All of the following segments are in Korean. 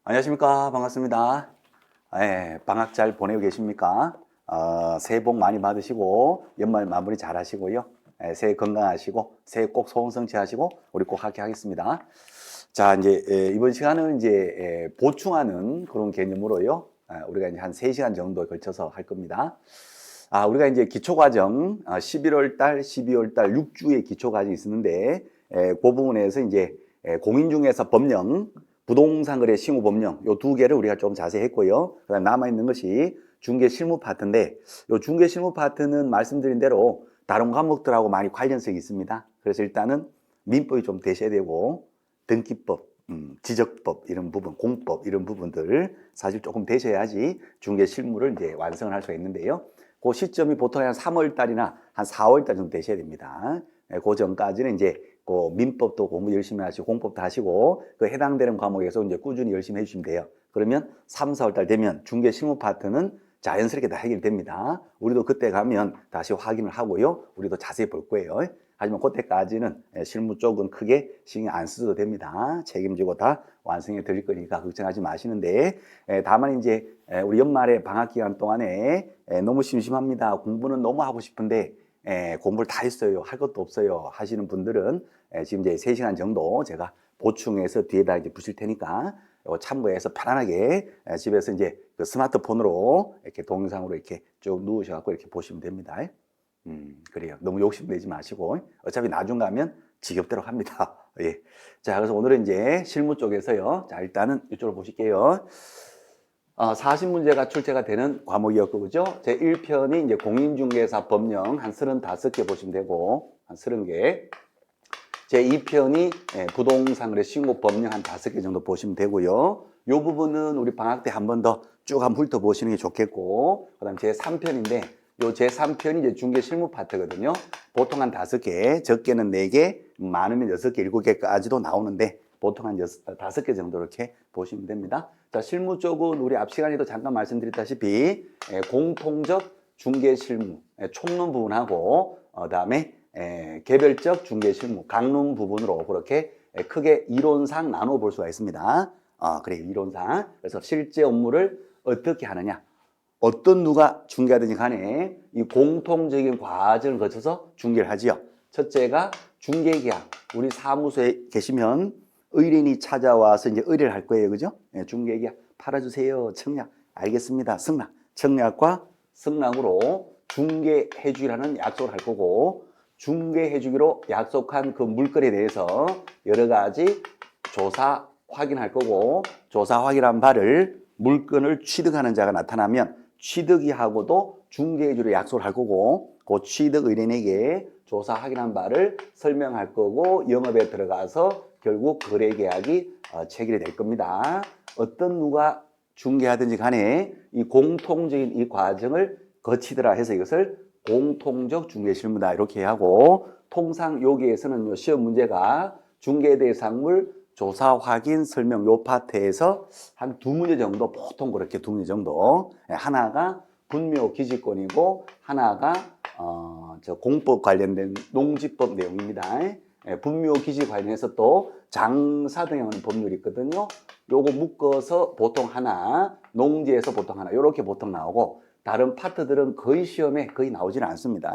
안녕하십니까. 반갑습니다. 방학 잘 보내고 계십니까? 새해 복 많이 받으시고, 연말 마무리 잘 하시고요. 새해 건강하시고, 새해 꼭 소원 성취하시고, 우리 꼭 함께 하겠습니다. 자, 이제, 이번 시간은 이제, 보충하는 그런 개념으로요. 우리가 이제 한 3시간 정도에 걸쳐서 할 겁니다. 우리가 이제 기초과정, 11월 달, 12월 달 6주의 기초과정이 있었는데, 그 부분에서 이제, 공인중개사 법령, 부동산 거래 실무 법령 요 두 개를 우리가 좀 자세히 했고요. 그다음 남아 있는 것이 중개 실무 파트인데 요 중개 실무 파트는 말씀드린 대로 다른 과목들하고 많이 관련성이 있습니다. 그래서 일단은 민법이 좀 되셔야 되고 등기법, 지적법 이런 부분, 공법 이런 부분들 사실 조금 되셔야지 중개 실무를 이제 완성을 할 수가 있는데요. 그 시점이 보통 한 3월 달이나 한 4월 달 정도 되셔야 됩니다. 그 전까지는 이제 그 민법도 공부 열심히 하시고 공법도 하시고 그 해당되는 과목에서 이제 꾸준히 열심히 해주시면 돼요. 그러면 3, 4월 달 되면 중개 실무 파트는 자연스럽게 다 해결됩니다. 우리도 그때 가면 다시 확인을 하고요. 우리도 자세히 볼 거예요. 하지만 그때까지는 실무 쪽은 크게 신경 안 써도 됩니다. 책임지고 다 완성해 드릴 거니까 걱정하지 마시는데 다만 이제 우리 연말에 방학 기간 동안에 너무 심심합니다. 공부는 너무 하고 싶은데 공부를 다 했어요. 할 것도 없어요. 하시는 분들은 지금 이제 3시간 정도 제가 보충해서 뒤에다 이제 붙일 테니까 참고해서 편안하게 집에서 이제 그 스마트폰으로 이렇게 동영상으로 이렇게 쭉 누우셔갖고 이렇게 보시면 됩니다. 그래요. 너무 욕심내지 마시고 어차피 나중 가면 지겹대로 합니다. 예. 자, 그래서 오늘은 이제 실무 쪽에서요. 자, 일단은 이쪽으로 보실게요. 40문제가 출제가 되는 과목이었고, 그죠? 제 1편이 이제 공인중개사 법령 한 35개 보시면 되고, 한 30개. 제 2편이 부동산 거래 신고 법령 한 5개 정도 보시면 되고요. 요 부분은 우리 방학 때 한 번 더 쭉 한번 훑어보시는 게 좋겠고, 그 다음 제 3편인데, 요 제 3편이 이제 중개 실무 파트거든요. 보통 한 5개, 적게는 4개, 많으면 6개, 7개까지도 나오는데, 보통 한 5개 정도 이렇게 보시면 됩니다. 자, 실무 쪽은 우리 앞 시간에도 잠깐 말씀드렸다시피, 공통적 중개 실무, 총론 부분하고, 그다음에 개별적 중개 실무, 강론 부분으로 그렇게 크게 이론상 나눠 볼 수가 있습니다. 그래요, 이론상. 그래서 실제 업무를 어떻게 하느냐. 어떤 누가 중개하든지 간에 이 공통적인 과정을 거쳐서 중개를 하지요. 첫째가 중개계약. 우리 사무소에 계시면 의뢰인이 찾아와서 이제 의뢰를 할 거예요. 그죠? 중개계약 팔아주세요. 청약. 알겠습니다. 승낙. 청약과 승낙으로 중개해주기라는 약속을 할 거고 중개해주기로 약속한 그 물건에 대해서 여러 가지 조사 확인할 거고 조사 확인한 바를 물건을 취득하는 자가 나타나면 취득이하고도 중개해주기로 약속을 할 거고 그 취득 의뢰인에게 조사 확인한 바를 설명할 거고 영업에 들어가서 결국 거래계약이 체결이 될 겁니다. 어떤 누가 중개하든지 간에 이 공통적인 이 과정을 거치더라 해서 이것을 공통적 중개 실무다 이렇게 하고 통상 여기에서는 시험 문제가 중개 대상물 조사 확인 설명 요 파트에서 한 2문제 정도 보통 그렇게 2문제 정도 하나가 분묘 기지권이고 하나가 저 공법 관련된 농지법 내용입니다. 분묘 기지 관련해서 또 장사 등에 하는 법률이 있거든요. 요거 묶어서 보통 하나, 농지에서 보통 하나 이렇게 보통 나오고 다른 파트들은 거의 시험에 거의 나오지는 않습니다.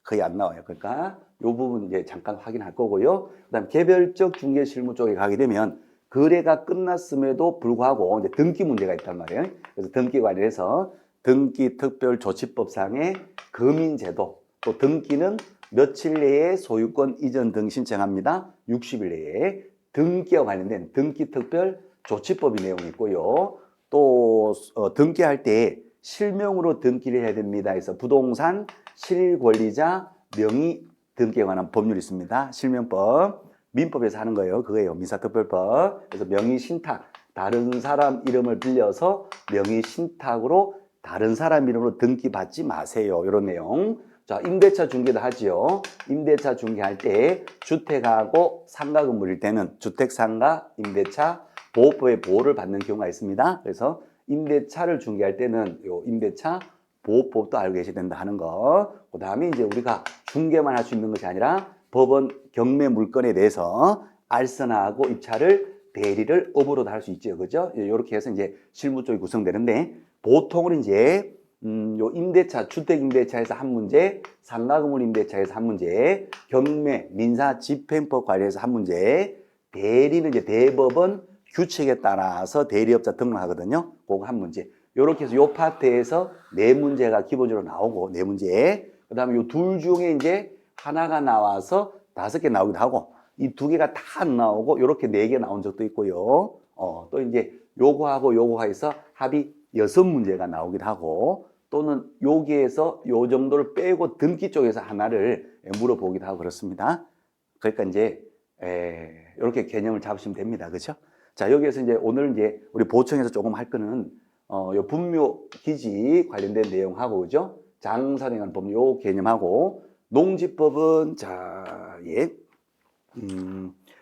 거의 안 나와요. 그러니까 요 부분 이제 잠깐 확인할 거고요. 그다음 개별적 중개 실무 쪽에 가게 되면 거래가 끝났음에도 불구하고 이제 등기 문제가 있단 말이에요. 그래서 등기 관련해서 등기 특별조치법상의 금인제도 또 등기는 며칠 내에 소유권 이전 등 신청합니다. 60일 내에 등기와 관련된 등기 특별 조치법이 내용이 있고요. 또 등기할 때 실명으로 등기를 해야 됩니다. 그래서 부동산 실권리자 명의 등기에 관한 법률이 있습니다. 실명법, 민법에서 하는 거예요. 그거예요. 민사특별법. 그래서 명의 신탁, 다른 사람 이름을 빌려서 명의 신탁으로 다른 사람 이름으로 등기 받지 마세요. 이런 내용. 자, 임대차 중개도 하지요. 임대차 중개할 때 주택하고 상가 건물일 때는 주택, 상가, 임대차 보호법의 보호를 받는 경우가 있습니다. 그래서 임대차를 중개할 때는 요 임대차 보호법도 알고 계셔야 된다 하는 거. 그 다음에 이제 우리가 중개만 할 수 있는 것이 아니라 법원 경매 물건에 대해서 알선하고 입찰을 대리를 업으로도 할 수 있죠. 그죠? 이렇게 해서 이제 실무 쪽이 구성되는데, 보통은 이제, 요 임대차, 주택임대차에서 한 문제, 상가건물 임대차에서 한 문제, 경매, 민사, 집행법 관리에서 한 문제, 대리는 이제 대법원 규칙에 따라서 대리업자 등록하거든요. 그거 한 문제. 요렇게 해서 요 파트에서 네 문제가 기본적으로 나오고, 네 문제. 그 다음에 요 둘 중에 이제 하나가 나와서 5개 나오기도 하고, 이 2개가 다 안 나오고, 요렇게 4개 나온 적도 있고요. 또 이제 요거하고 요거 해서 합이 6문제가 나오기도 하고, 또는 여기에서 요 정도를 빼고 등기 쪽에서 하나를 물어보기도 하고 그렇습니다. 그러니까 이제 이렇게 개념을 잡으시면 됩니다. 그렇죠? 자, 여기에서 이제 오늘 이제 우리 보충해서 조금 할 거는 요 분묘 기지 관련된 내용하고, 그죠? 장사령한 법 요 개념하고, 농지법은 자, 예.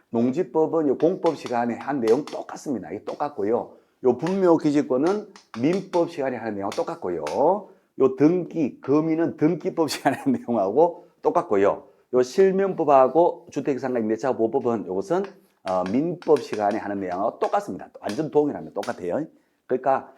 농지법은 요 공법 시간에 한 내용 똑같습니다. 이게 똑같고요. 요 분묘 기지권은 민법 시간에 하는 내용 똑같고요. 요 등기, 금이는 등기법 시간에 하는 내용하고 똑같고요. 요 실명법하고 주택상가임대차 보법은 요것은 민법 시간에 하는 내용하고 똑같습니다. 완전 동일합니다. 똑같아요. 그러니까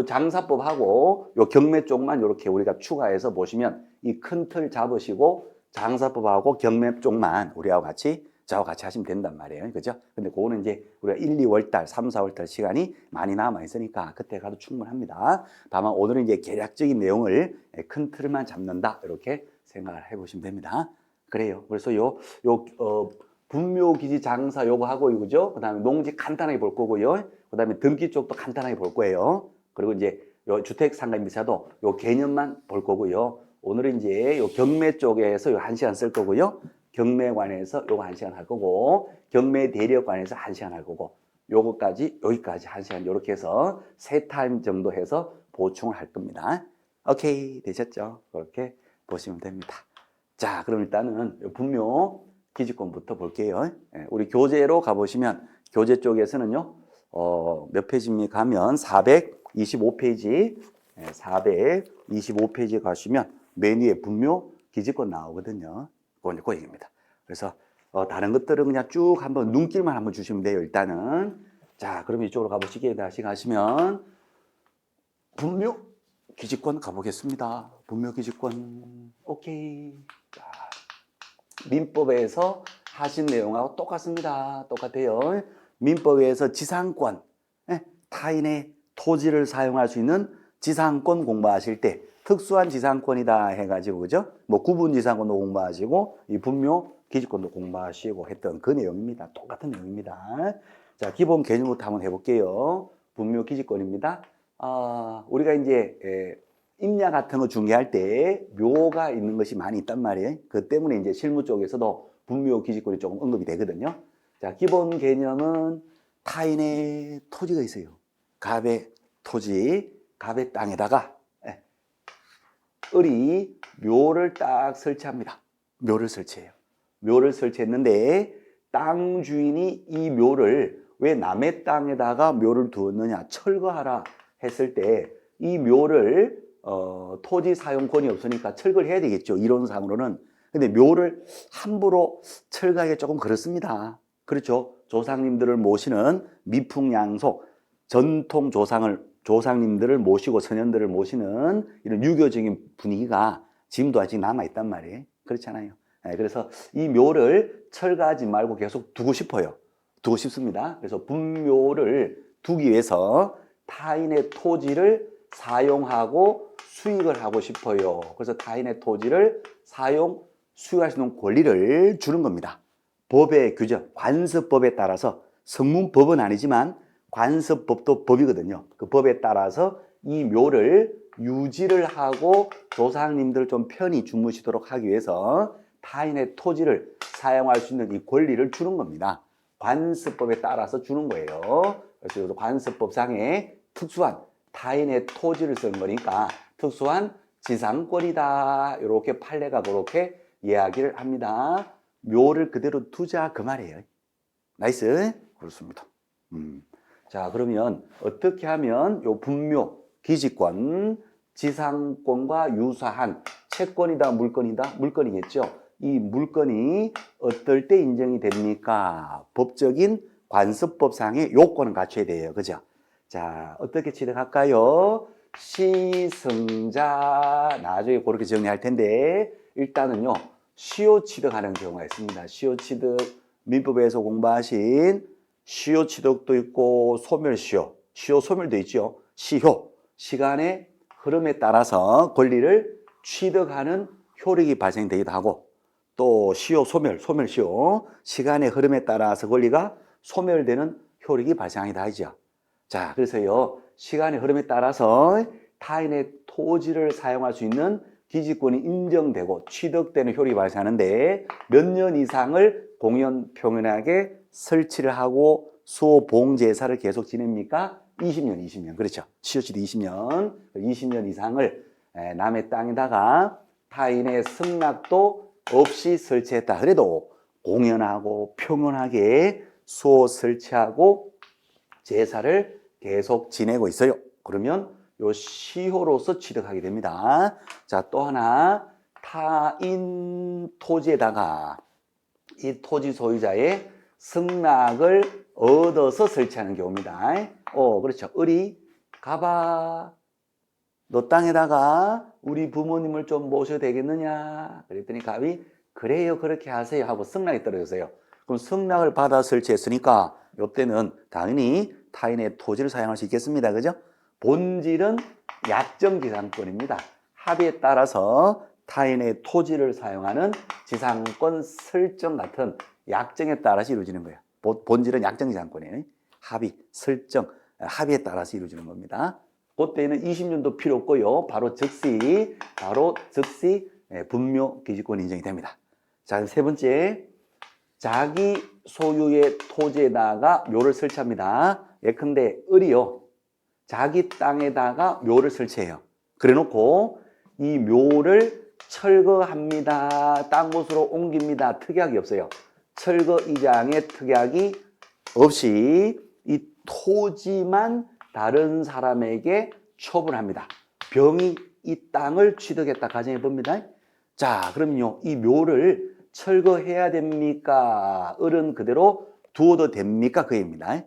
장사법하고 요 경매 쪽만 이렇게 우리가 추가해서 보시면 이 큰 틀 잡으시고 장사법하고 경매 쪽만 우리하고 같이 저하고 같이 하시면 된단 말이에요. 그죠? 근데 그거는 이제 우리가 1, 2월 달, 3, 4월 달 시간이 많이 남아 있으니까 그때 가도 충분합니다. 다만 오늘은 이제 계략적인 내용을 큰 틀만 잡는다. 이렇게 생각을 해 보시면 됩니다. 그래요. 그래서 분묘기지 장사 요거 하고, 그죠? 그 다음에 농지 간단하게 볼 거고요. 그 다음에 등기 쪽도 간단하게 볼 거예요. 그리고 이제 요 주택상가임대차도 요 개념만 볼 거고요. 오늘은 이제 요 경매 쪽에서 요 1시간 쓸 거고요. 경매에 관해서 요거 1시간 할 거고, 경매 대리에 관해서 1시간 할 거고, 요거까지 여기까지 1시간 요렇게 해서 3타임 정도 해서 보충을 할 겁니다. 오케이, 되셨죠? 그렇게 보시면 됩니다. 자, 그럼 일단은 분묘 기지권부터 볼게요. 우리 교재로 가보시면 교재 쪽에서는요, 몇 페이지입니까 하면 425페이지, 425페이지에 가시면 맨 위에 분묘 기지권 나오거든요. 그건 그 얘기입니다. 그래서 다른 것들은 그냥 쭉 한번 눈길만 한번 주시면 돼요. 일단은. 자, 그럼 이쪽으로 가보시게 다시 가시면 분묘 기지권 가보겠습니다. 분묘 기지권. 오케이. 자, 민법에서 하신 내용하고 똑같습니다. 똑같아요. 민법에서 지상권, 타인의 토지를 사용할 수 있는 지상권 공부하실 때 특수한 지상권이다 해가지고, 그죠? 뭐 구분 지상권도 공부하시고 이 분묘 기지권도 공부하시고 했던 그 내용입니다. 똑같은 내용입니다. 자, 기본 개념부터 한번 해볼게요. 분묘 기지권입니다. 우리가 이제 임야 같은 거 중개할 때 묘가 있는 것이 많이 있단 말이에요. 그 때문에 이제 실무 쪽에서도 분묘 기지권이 조금 언급이 되거든요. 자, 기본 개념은 타인의 토지가 있어요. 갑의 토지, 갑의 땅에다가 을이 묘를 딱 설치합니다. 묘를 설치해요. 묘를 설치했는데 땅 주인이 이 묘를 왜 남의 땅에다가 묘를 두었느냐, 철거하라 했을 때 이 묘를 토지 사용권이 없으니까 철거를 해야 되겠죠. 이론상으로는. 근데 묘를 함부로 철거하기 조금 그렇습니다. 그렇죠. 조상님들을 모시는 미풍양속, 전통 조상님들을 모시고 선현들을 모시는 이런 유교적인 분위기가 지금도 아직 남아있단 말이에요. 그렇잖아요. 그래서 이 묘를 철거하지 말고 계속 두고 싶어요. 두고 싶습니다. 그래서 분묘를 두기 위해서 타인의 토지를 사용하고 수익을 하고 싶어요. 그래서 타인의 토지를 사용, 수익할 수 있는 권리를 주는 겁니다. 법의 규정, 관습법에 따라서 성문법은 아니지만 관습법도 법이거든요. 그 법에 따라서 이 묘를 유지를 하고 조상님들 좀 편히 주무시도록 하기 위해서 타인의 토지를 사용할 수 있는 이 권리를 주는 겁니다. 관습법에 따라서 주는 거예요. 그래서 관습법상에 특수한 타인의 토지를 쓴 거니까 특수한 지상권이다. 이렇게 판례가 그렇게 이야기를 합니다. 묘를 그대로 두자 그 말이에요. 나이스. 그렇습니다. 자, 그러면 어떻게 하면 요 분묘, 기지권, 지상권과 유사한 채권이다, 물건이다? 물건이겠죠. 이 물건이 어떨 때 인정이 됩니까? 법적인 관습법상의 요건은 갖춰야 돼요. 그죠? 자, 어떻게 취득할까요? 시승자, 나중에 그렇게 정리할 텐데, 일단은요, 시효 취득하는 경우가 있습니다. 시효 취득, 민법에서 공부하신 시효 취득도 있고, 소멸시효, 시효 소멸도 있죠. 시효, 시간의 흐름에 따라서 권리를 취득하는 효력이 발생되기도 하고, 또 시효 소멸, 소멸시효, 시간의 흐름에 따라서 권리가 소멸되는 효력이 발생하기도 하죠. 자, 그래서요, 시간의 흐름에 따라서 타인의 토지를 사용할 수 있는 기지권이 인정되고 취득되는 효력이 발생하는데 몇 년 이상을 공연 평연하게 설치를 하고 수호 봉제사를 계속 지냅니까? 20년. 그렇죠. 시효치도 20년 이상을 남의 땅에다가 타인의 승낙도 없이 설치했다. 그래도 공연하고 평온하게 수호 설치하고 제사를 계속 지내고 있어요. 그러면 요 시효로서 취득하게 됩니다. 자, 또 하나 타인 토지에다가 이 토지 소유자의 승낙을 얻어서 설치하는 경우입니다. 그렇죠. 을이 가봐. 너 땅에다가 우리 부모님을 좀 모셔도 되겠느냐? 그랬더니 갑이 그래요, 그렇게 하세요 하고 승낙이 떨어졌어요. 그럼 승낙을 받아 설치했으니까 이때는 당연히 타인의 토지를 사용할 수 있겠습니다. 그죠? 본질은 약정지상권입니다. 합의에 따라서 타인의 토지를 사용하는 지상권 설정 같은 약정에 따라서 이루어지는 거예요. 본질은 약정지상권이에요. 합의, 설정, 합의에 따라서 이루어지는 겁니다. 그때는 20년도 필요 없고요. 바로 즉시 분묘 기지권이 인정이 됩니다. 자, 세 번째, 자기 소유의 토지에다가 묘를 설치합니다. 예컨대 을이요, 자기 땅에다가 묘를 설치해요. 그래놓고 이 묘를 철거합니다. 딴 곳으로 옮깁니다. 특약이 없어요. 철거 이장의 특약이 없이 이 토지만 다른 사람에게 처분합니다. 병이 이 땅을 취득했다 가정해 봅니다. 자, 그럼요, 이 묘를 철거해야 됩니까? 을은 그대로 두어도 됩니까? 그입니다.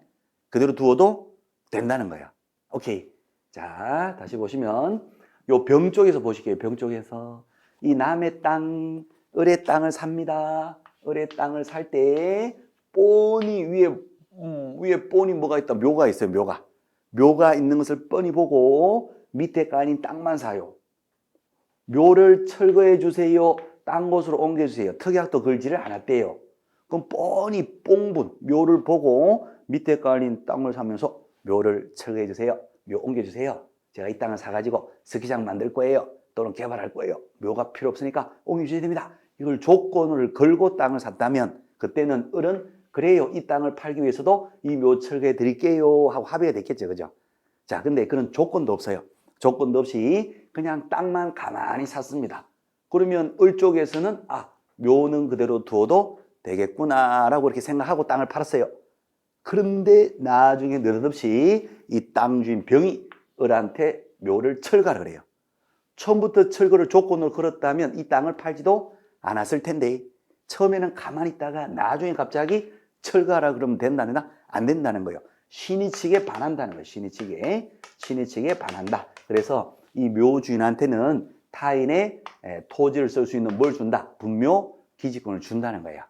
그대로 두어도 된다는 거예요. 오케이. 자, 다시 보시면 요 병 쪽에서 보실게요. 병 쪽에서 이 남의 땅, 을의 땅을 삽니다. 을의 땅을 살 때 뻔히 위에 뻔히 뭐가 있다? 묘가 있어요. 묘가 있는 것을 뻔히 보고 밑에 깔린 땅만 사요. 묘를 철거해 주세요. 딴 곳으로 옮겨주세요. 특약도 걸지를 않았대요. 그럼 뻔히 뽕분, 묘를 보고 밑에 깔린 땅을 사면서 묘를 철거해 주세요. 묘 옮겨주세요. 제가 이 땅을 사가지고 스키장 만들 거예요. 또는 개발할 거예요. 묘가 필요 없으니까 옮겨주셔야 됩니다. 이걸 조건을 걸고 땅을 샀다면 그때는 을은 그래요, 이 땅을 팔기 위해서도 이 묘 철거해 드릴게요 하고 합의가 됐겠죠. 그죠? 자, 근데 그런 조건도 없어요. 조건도 없이 그냥 땅만 가만히 샀습니다. 그러면 을 쪽에서는 묘는 그대로 두어도 되겠구나라고 이렇게 생각하고 땅을 팔았어요. 그런데 나중에 느닷없이 이 땅 주인 병이 을한테 묘를 철거하라 그래요. 처음부터 철거를 조건으로 걸었다면 이 땅을 팔지도 않았을 텐데 처음에는 가만히 있다가 나중에 갑자기 철거하라 그러면 된다는 안 된다는 거예요. 신의칙에 반한다는 거예요. 신의칙에 반한다. 그래서 이 묘 주인한테는 타인의 토지를 쓸 수 있는 뭘 준다? 분묘 기지권을 준다는 거예요.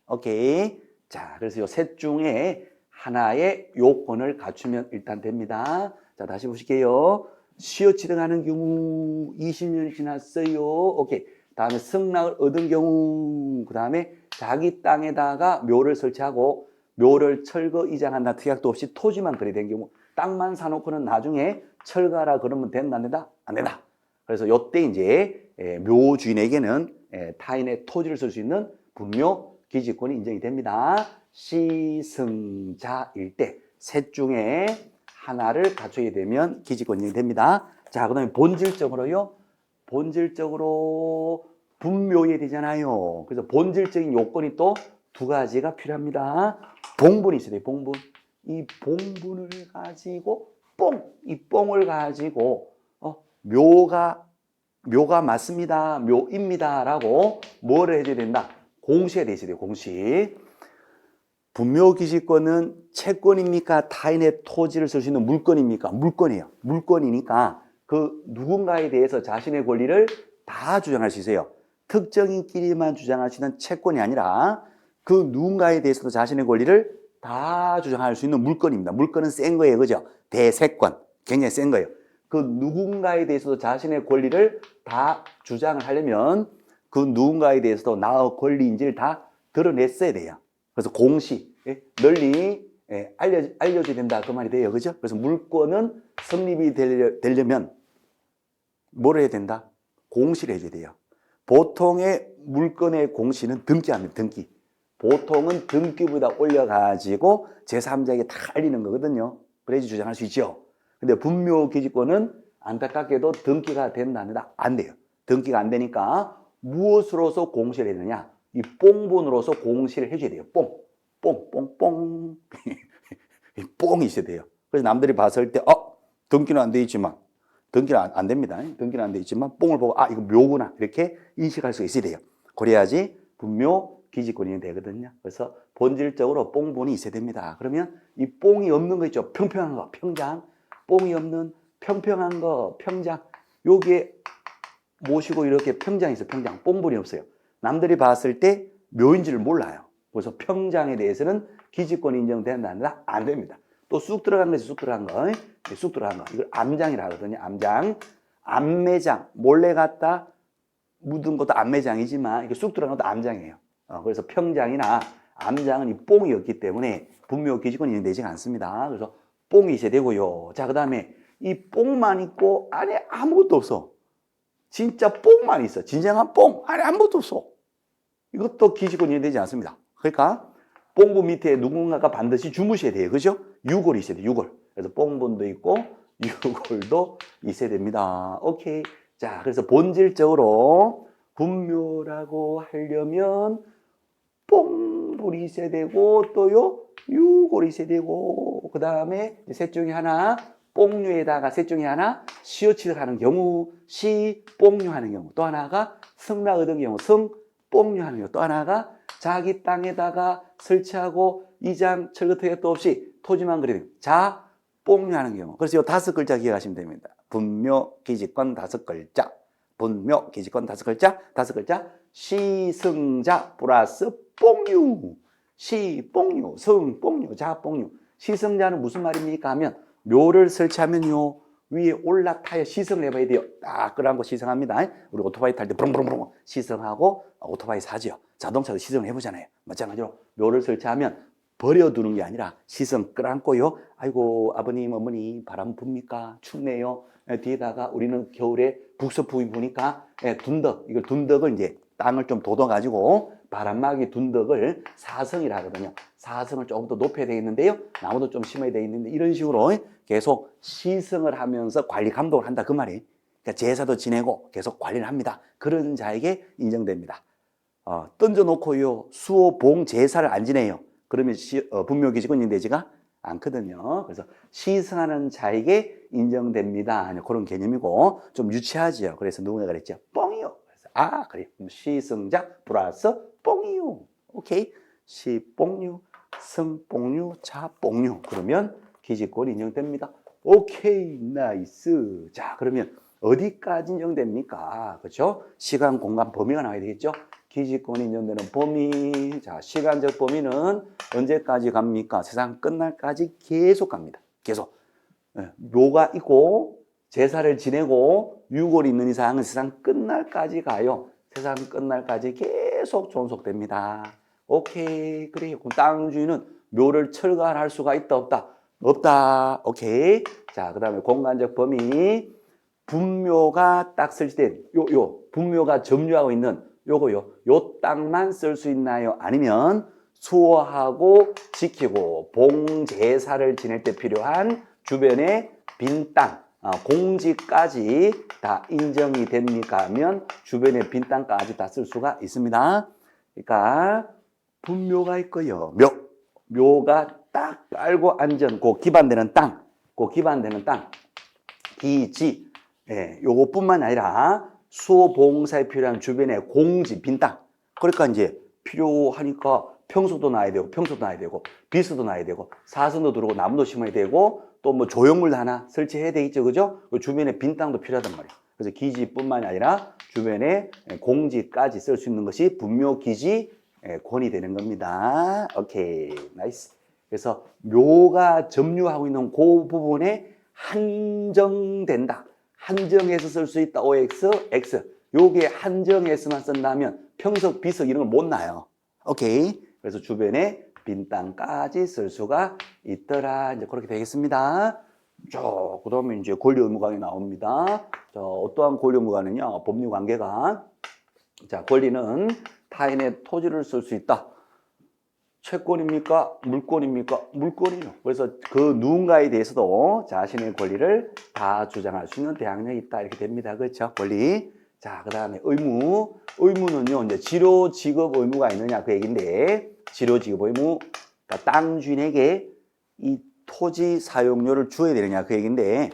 오케이. 자, 그래서 이 셋 중에 하나의 요건을 갖추면 일단 됩니다. 자, 다시 보실게요. 시효 취득하는 경우 20년이 지났어요. 오케이. 다음에 승낙을 얻은 경우, 그 다음에 자기 땅에다가 묘를 설치하고 묘를 철거 이장한다 특약도 없이 토지만 거래된 경우, 땅만 사놓고는 나중에 철거하라 그러면 된다 안 된다? 안 된다. 그래서 요때 이제 묘 주인에게는 타인의 토지를 쓸 수 있는 분묘 기지권이 인정이 됩니다. 시승자일 때 셋 중에 하나를 갖추게 되면 기지권 인정이 됩니다. 자, 그 다음에 본질적으로 분묘해야 되잖아요. 그래서 본질적인 요건이 또 두 가지가 필요합니다. 봉분이 있어야 돼요. 봉분. 이 봉분을 가지고 이 뽕을 가지고 묘가 맞습니다. 묘입니다. 라고 뭐를 해줘야 된다? 공시가 돼 있어야 돼요. 공시. 분묘기지권은 채권입니까? 타인의 토지를 쓸 수 있는 물건입니까? 물건이에요. 물건이니까 그 누군가에 대해서 자신의 권리를 다 주장할 수 있어요. 특정인끼리만 주장할 수 있는 채권이 아니라 그 누군가에 대해서도 자신의 권리를 다 주장할 수 있는 물건입니다. 물건은 센 거예요. 그죠? 대세권. 굉장히 센 거예요. 그 누군가에 대해서도 자신의 권리를 다 주장을 하려면 그 누군가에 대해서도 나의 권리인지를 다 드러냈어야 돼요. 그래서 공시, 널리 알려줘야 된다. 그 말이 돼요. 그죠? 그래서 물권은 성립이 되려면 뭘 해야 된다? 공시를 해줘야 돼요. 보통의 물건의 공시는 등기합니다. 등기. 보통은 등기부에다 올려가지고 제3자에게 다 알리는 거거든요. 그래야지 주장할 수 있죠. 근데 분묘기지권은 안타깝게도 등기가 된다 안 돼요. 등기가 안 되니까 무엇으로서 공시를 했느냐? 이 뽕분으로서 공시를 해줘야 돼요. 뽕. 뽕이 있어야 돼요. 그래서 남들이 봤을 때, 등기는 안 돼 있지만, 등기는 안 됩니다. 등기는 안 돼 있지만, 뽕을 보고, 이거 묘구나. 이렇게 인식할 수 있어야 돼요. 그래야지 분묘기지권이 되거든요. 그래서 본질적으로 뽕분이 있어야 됩니다. 그러면 이 뽕이 없는 거 있죠. 평평한 거, 평장. 뽕이 없는 평평한 거, 평장. 여기에 모시고 이렇게 평장이 있어요. 평장. 뽕분이 없어요. 남들이 봤을 때 묘인지를 몰라요. 그래서 평장에 대해서는 기지권이 인정된다 안 됩니다. 또 쑥 들어간 거지. 쑥 들어간 거. 쑥 들어간 거. 이걸 암장이라 하거든요. 암장. 암매장. 몰래 갖다 묻은 것도 암매장이지만 이게 쑥 들어간 것도 암장이에요. 그래서 평장이나 암장은 이 뽕이 없기 때문에 분묘 기지권이 인정되지 않습니다. 그래서 뽕이 있어야 되고요. 자, 그 다음에 이 뽕만 있고 안에 아무것도 없어. 진짜 뽕만 있어. 진정한 뽕. 안에 아무것도 없어. 이것도 기지권이 인정되지 않습니다. 그러니까 뽕부 밑에 누군가가 반드시 주무셔야 돼요. 그죠? 유골이 있어야 돼요. 유골. 그래서 뽕분도 있고 유골도 있어야 됩니다. 오케이. 자, 그래서 본질적으로 분묘라고 하려면 뽕분이 있어야 되고 또요 유골이 있어야 되고 그 다음에 셋 중에 하나 뽕류에다가 셋 중에 하나 시어치를 하는 경우 시 뽕류하는 경우 또 하나가 승낙 얻은 경우 승 뽕류하는 경우 또 하나가 자기 땅에다가 설치하고 이장 철거 특약도 없이 토지만 그리는 자 뽕류하는 경우. 그래서 이 5글자 기억하시면 됩니다. 분묘 기지권 5글자. 분묘 기지권 5글자. 5글자. 시승자 플러스 뽕류. 시 뽕류, 승 뽕류, 자 뽕류. 시승자는 무슨 말입니까 하면 묘를 설치하면요 위에 올라타야 시승을 해봐야 돼요. 딱 끌어안고 시승합니다. 우리 오토바이 탈 때 브릉브릉브릉 시승하고 오토바이 사죠. 자동차도 시승을 해보잖아요. 마찬가지로 묘를 설치하면 버려두는 게 아니라 시승 끌어안고요. 아이고 아버님 어머니 바람 붑니까? 춥네요. 뒤에다가 우리는 겨울에 북서풍이 부니까 둔덕 이걸 둔덕을 이제 땅을 좀 돋아가지고 바람막이 둔덕을 사성이라 하거든요. 사성을 조금 더 높여야 되겠는데요. 나무도 좀 심어야 되겠는데 이런 식으로 계속 시승을 하면서 관리 감독을 한다 그 말이에요. 그러니까 제사도 지내고 계속 관리를 합니다. 그런 자에게 인정됩니다. 던져놓고요 수호 봉 제사를 안 지내요. 그러면 분묘기지권 인정되지가 않거든요. 그래서 시승하는 자에게 인정됩니다. 그런 개념이고 좀 유치하죠. 그래서 누군가 그랬죠. 뻥이요. 그래서 그래. 시승자 플러스 뽕이요. 오케이. 시뽕류, 승뽕류, 자뽕류. 그러면 기지권 인정됩니다. 오케이. 나이스. 자, 그러면 어디까지 인정됩니까? 그렇죠? 시간, 공간, 범위가 나와야 되겠죠? 기지권 인정되는 범위. 자, 시간적 범위는 언제까지 갑니까? 세상 끝날까지 계속 갑니다. 계속. 묘가 있고 제사를 지내고 유골이 있는 이상은 세상 끝날까지 가요. 세상 끝날까지 계속 존속됩니다. 오케이. 그래요. 그럼 땅 주인은 묘를 철거할 수가 있다 없다? 없다. 오케이. 자, 그 다음에 공간적 범위. 분묘가 딱 설치된 분묘가 점유하고 있는 요거요. 요 땅만 쓸 수 있나요? 아니면 수호하고 지키고 봉제사를 지낼 때 필요한 주변의 빈 땅, 공지까지 다 인정이 됩니까? 하면 주변의 빈 땅까지 다 쓸 수가 있습니다. 그러니까 분묘가 있고요. 묘가 딱 깔고 앉은 그 기반되는 땅, 기지, 요것뿐만 아니라 수호 봉사에 필요한 주변의 공지, 빈 땅. 그러니까 이제 필요하니까 평소도 놔야 되고, 평소도 놔야 되고, 비수도 놔야 되고, 사선도 들어오고, 나무도 심어야 되고, 또 뭐 조형물 하나 설치해야 되겠죠, 그죠? 그 주변에 빈 땅도 필요하단 말이에요. 그래서 기지뿐만이 아니라 주변에 공지까지 쓸 수 있는 것이 분묘기지 권이 되는 겁니다. 오케이, 나이스. 그래서 묘가 점유하고 있는 그 부분에 한정된다. 한정해서 쓸 수 있다. OX, X. 요게 한정해서만 쓴다면 평석, 비석 이런 걸 못 놔요. 오케이. 그래서 주변에 빈 땅까지 쓸 수가 있더라. 이제 그렇게 되겠습니다. 자, 그 다음에 이제 권리 의무관이 나옵니다. 자, 어떠한 권리 의무관은요, 법률 관계가. 자, 권리는 타인의 토지를 쓸 수 있다. 채권입니까? 물권입니까? 물권이요. 그래서 그 누군가에 대해서도 자신의 권리를 다 주장할 수 있는 대항력이 있다. 이렇게 됩니다. 그렇죠? 권리. 자, 그 다음에 의무. 의무는요, 이제 지료 지급 의무가 있느냐 그 얘기인데, 지료 지급 의무. 그러니까 땅 주인에게 이 토지 사용료를 줘야 되느냐 그 얘기인데,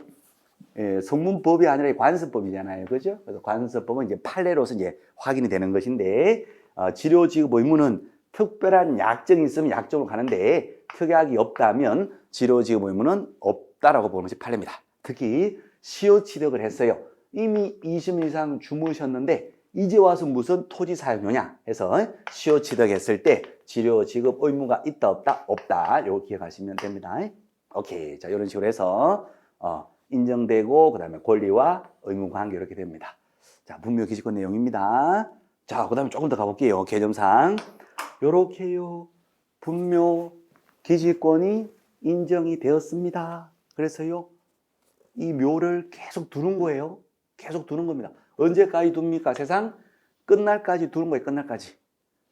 성문법이 아니라 관습법이잖아요. 그죠? 그래서 관습법은 이제 판례로서 이제 확인이 되는 것인데, 지료 지급 의무는 특별한 약정이 있으면 약정으로 가는데, 특약이 없다면 지료 지급 의무는 없다라고 보는 것이 판례입니다. 특히 시효 취득을 했어요. 이미 20일 이상 주무셨는데 이제 와서 무슨 토지 사용료냐 해서 시효 취득했을 때 지료 지급 의무가 있다 없다? 없다. 요거 기억하시면 됩니다. 오케이. 자, 이런 식으로 해서 인정되고 그다음에 권리와 의무 관계 이렇게 됩니다. 자, 분묘 기지권 내용입니다. 자, 그다음에 조금 더 가볼게요. 개념상 요렇게요. 분묘 기지권이 인정이 되었습니다. 그래서요, 이 묘를 계속 두는 거예요. 계속 두는 겁니다. 언제까지 둡니까? 세상 끝날까지 두는 거예요. 끝날까지.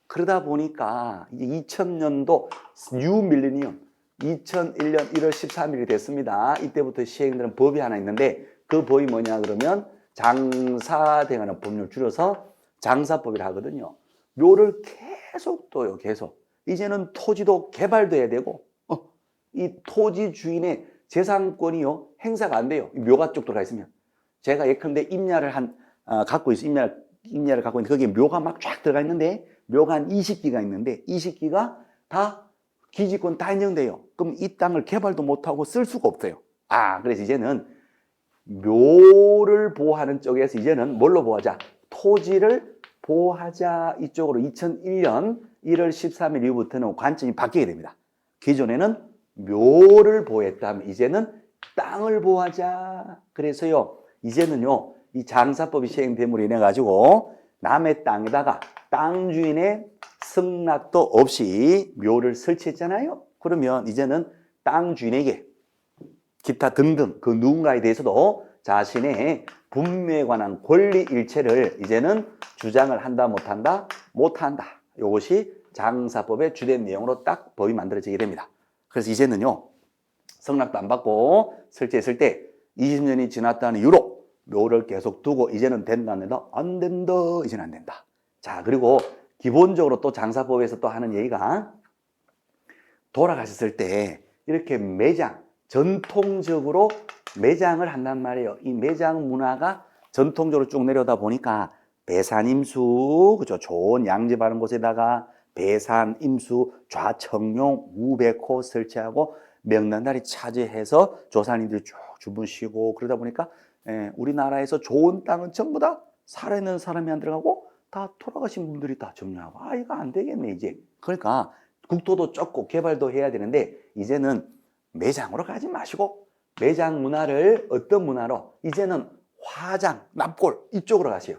그러다 보니까 이제 2000년도 뉴 밀레니엄 2001년 1월 13일이 됐습니다. 이때부터 시행되는 법이 하나 있는데 그 법이 뭐냐 그러면 장사대행하는 법률을 줄여서 장사법이라 하거든요. 묘를 계속 둬요. 계속. 이제는 토지도 개발돼야 되고 이 토지 주인의 재산권이요 행사가 안 돼요. 묘가 쪽 들어가 있으면. 제가 예컨대 임야를 갖고 있어요. 임야를 갖고 있는데 거기에 묘가 막 쫙 들어가 있는데 묘가 한 20기가 있는데 20기가 다 기지권 다 인정돼요. 그럼 이 땅을 개발도 못하고 쓸 수가 없어요. 그래서 이제는 묘를 보호하는 쪽에서 이제는 뭘로 보호하자? 토지를 보호하자 이쪽으로 2001년 1월 13일 이후부터는 관점이 바뀌게 됩니다. 기존에는 묘를 보호했다면 이제는 땅을 보호하자. 그래서요, 이제는요, 이 장사법이 시행됨으로 인해 가지고 남의 땅에다가 땅 주인의 승낙도 없이 묘를 설치했잖아요. 그러면 이제는 땅 주인에게 기타 등등 그 누군가에 대해서도 자신의 분묘에 관한 권리 일체를 이제는 주장을 한다 못한다? 못한다. 이것이 장사법의 주된 내용으로 딱 법이 만들어지게 됩니다. 그래서 이제는요, 승낙도 안 받고 설치했을 때 20년이 지났다는 이유로 묘를 계속 두고 이제는 된다 안 된다? 안 된다. 이제는 안 된다. 자, 그리고 기본적으로 또 장사법에서 또 하는 얘기가 돌아가셨을 때 이렇게 매장, 전통적으로 매장을 한단 말이에요. 이 매장 문화가 전통적으로 쭉 내려오다 보니까 배산임수, 그죠? 좋은 양지 바른 곳에다가 배산임수, 좌청룡, 우백호 설치하고 명란다리 차지해서 조상님들이 쭉 주무시고 그러다 보니까 우리나라에서 좋은 땅은 전부 다 살아있는 사람이 안 들어가고 다 돌아가신 분들이 다 점유하고 이거 안 되겠네 이제. 그러니까 국토도 좁고 개발도 해야 되는데 이제는 매장으로 가지 마시고 매장 문화를 어떤 문화로 이제는 화장, 납골 이쪽으로 가세요.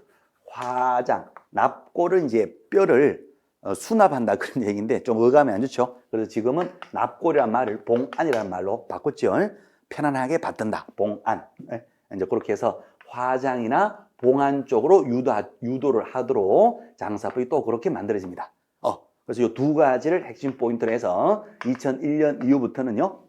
화장, 납골은 이제 뼈를 수납한다 그런 얘기인데 좀 어감이 안 좋죠. 그래서 지금은 납골이라는 말을 봉안이라는 말로 바꿨죠. 편안하게 받든다. 봉안. 이제 그렇게 해서 화장이나 봉안 쪽으로 유도를 하도록 장사법이 또 그렇게 만들어집니다. 그래서 이 두 가지를 핵심 포인트로 해서 2001년 이후부터는요,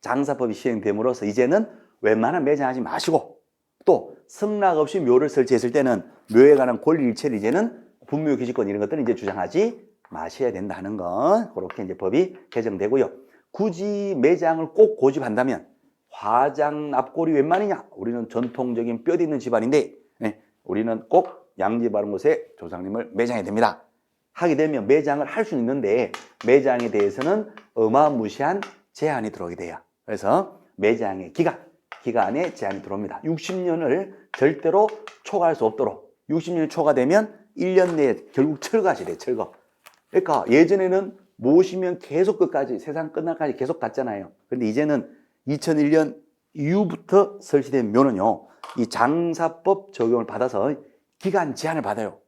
장사법이 시행됨으로써 이제는 웬만한 매장하지 마시고 또 승낙 없이 묘를 설치했을 때는 묘에 관한 권리 일체를 이제는 분묘 기지권 이런 것들은 이제 주장하지 마셔야 된다는 것. 그렇게 이제 법이 개정되고요. 굳이 매장을 꼭 고집한다면 화장 납골이 웬만이냐? 우리는 전통적인 뼈 있는 집안인데 우리는 꼭 양지 바른 곳에 조상님을 매장해야 됩니다. 하게 되면 매장을 할 수는 있는데 매장에 대해서는 어마무시한 제한이 들어오게 돼요. 그래서 매장의 기간에 제한이 들어옵니다. 60년을 절대로 초과할 수 없도록 60년이 초과되면 1년 내에 결국 철거하셔야 돼요. 철거. 그러니까 예전에는 모시면 계속 끝까지 세상 끝날까지 계속 갔잖아요. 근데 이제는 2001년 이후부터 설치된 묘는요, 이 장사법 적용을 받아서 기간 제한을 받아요.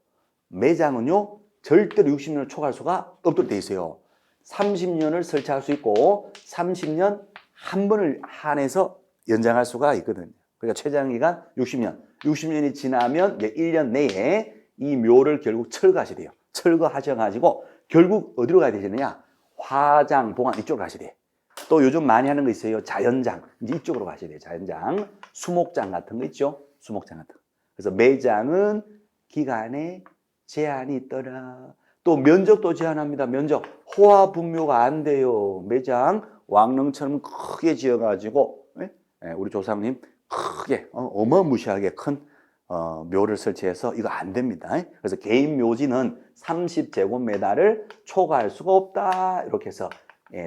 매장은요 절대로 60년을 초과할 수가 없도록 돼 있어요. 30년을 설치할 수 있고 30년 한 번을 한해서 연장할 수가 있거든요. 그러니까 최장기간 60년. 60년이 지나면 이제 1년 내에 이 묘를 결국 철거하셔야 돼요. 철거하셔가지고 결국 어디로 가야 되느냐? 화장, 봉안 이쪽으로 가셔야 돼요. 또 요즘 많이 하는 거 있어요. 자연장. 이제 이쪽으로 가셔야 돼요. 자연장. 수목장 같은 거 있죠? 수목장 같은 거. 그래서 매장은 기간에 제한이 있더라. 또 면적도 제한합니다. 면적. 호화분묘가 안 돼요. 매장 왕릉처럼 크게 지어가지고 우리 조상님 크게 어마무시하게 큰 묘를 설치해서 이거 안 됩니다. 그래서 개인 묘지는 30제곱미터를 초과할 수가 없다. 이렇게 해서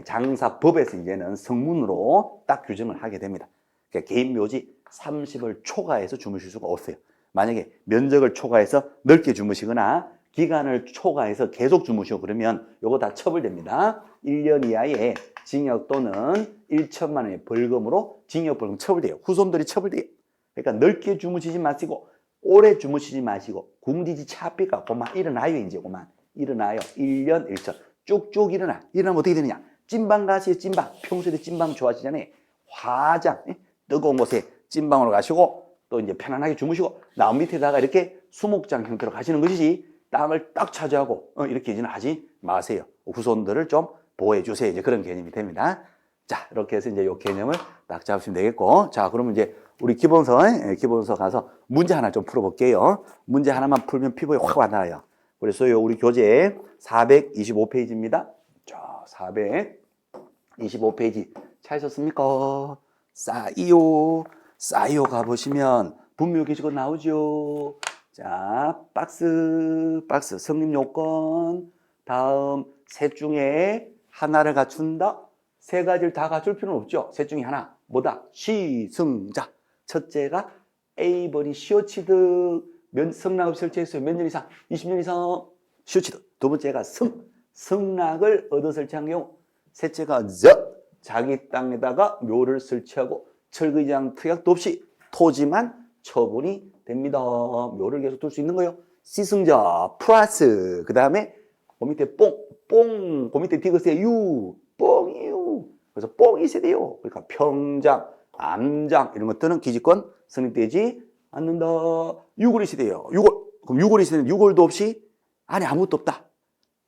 장사법에서 이제는 성문으로 딱 규정을 하게 됩니다. 그러니까 개인 묘지 30을 초과해서 주무실 수가 없어요. 만약에 면적을 초과해서 넓게 주무시거나 기간을 초과해서 계속 주무시고 그러면 요거 다 처벌됩니다. 1년 이하의 징역 또는 1천만 원의 벌금으로 징역벌금 처벌돼요. 후손들이 처벌돼요. 그러니까 넓게 주무시지 마시고 오래 주무시지 마시고 궁디지 차삐가 그만 일어나요. 이제 그만 일어나요. 1년 1천 쭉쭉 일어나면 어떻게 되느냐? 찐방 가세요. 찐방. 평소에 찐방 좋아하시잖아요. 화장 뜨거운 곳에 찐방으로 가시고 또 이제 편안하게 주무시고 나무 밑에다가 이렇게 수목장 형태로 가시는 것이지 땅을 딱 차지하고 이렇게 이제는 하지 마세요. 후손들을 좀 보호해 주세요. 이제 그런 개념이 됩니다. 자, 이렇게 해서 이제 이 개념을 딱 잡으시면 되겠고. 자, 그러면 이제 우리 기본서 가서 문제 하나 좀 풀어볼게요. 문제 하나만 풀면 피부에 확 와닿아요. 그래서 우리 교재 425페이지입니다. 자, 425페이지 찾으셨습니까? 싸이요 가보시면 분묘 게시글 나오죠. 자, 박스 성립 요건. 다음 셋 중에 하나를 갖춘다. 세 가지를 다 갖출 필요는 없죠. 셋 중에 하나 뭐다? 시승자. 첫째가 A번이 시어치드 성락을 설치했어요. 몇 년 이상? 20년 이상 시어치드. 두 번째가 성락을 얻어 설치한 경우. 셋째가 자기 땅에다가 묘를 설치하고 철거장 특약도 없이 토지만 처분이 됩니다. 묘를 계속 둘 수 있는 거예요. 시승자 플러스 그 다음에 그 밑에 그 밑에 디귿에 뽕이유. 그래서 뽕이 있어야 돼요. 그러니까 평장, 암장 이런 것들은 기지권 성립되지 않는다. 유골이 있어야 돼요. 그럼 유골이 있으면 유골도 없이 안에 아무것도 없다.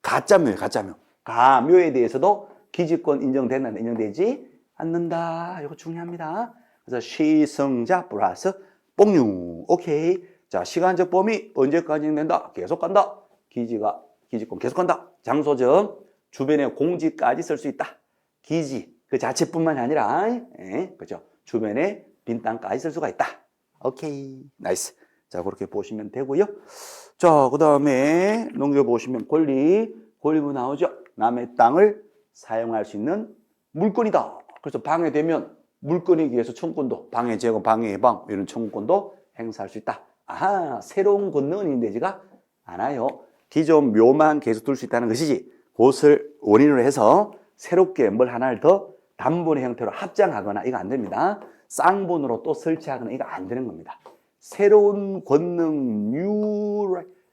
가짜묘예요. 가짜묘. 가묘에 대해서도 기지권 인정되나 인정되지 않는다. 이거 중요합니다. 그래서 시승자 플러스 뽕유. 오케이. 자, 시간적 범위 언제까지 된다? 계속 간다. 기지권 계속 간다. 장소적 주변에 공지까지 쓸 수 있다. 기지 그 자체뿐만이 아니라 그죠? 주변에 빈 땅까지 쓸 수가 있다. 오케이. 나이스. 자, 그렇게 보시면 되고요. 자, 그 다음에 넘겨보시면 권리부 나오죠. 남의 땅을 사용할 수 있는 물건이다. 그래서 방해되면 물건에 의해서 청구권도 방해, 제거, 방해, 예방 이런 청구권도 행사할 수 있다. 아하, 새로운 권능은 인정되지가 않아요. 기존 묘만 계속 둘 수 있다는 것이지 그것을 원인으로 해서 새롭게 뭘 하나를 더 단본의 형태로 합장하거나 이거 안 됩니다. 쌍본으로 또 설치하거나 이거 안 되는 겁니다. 새로운 권능,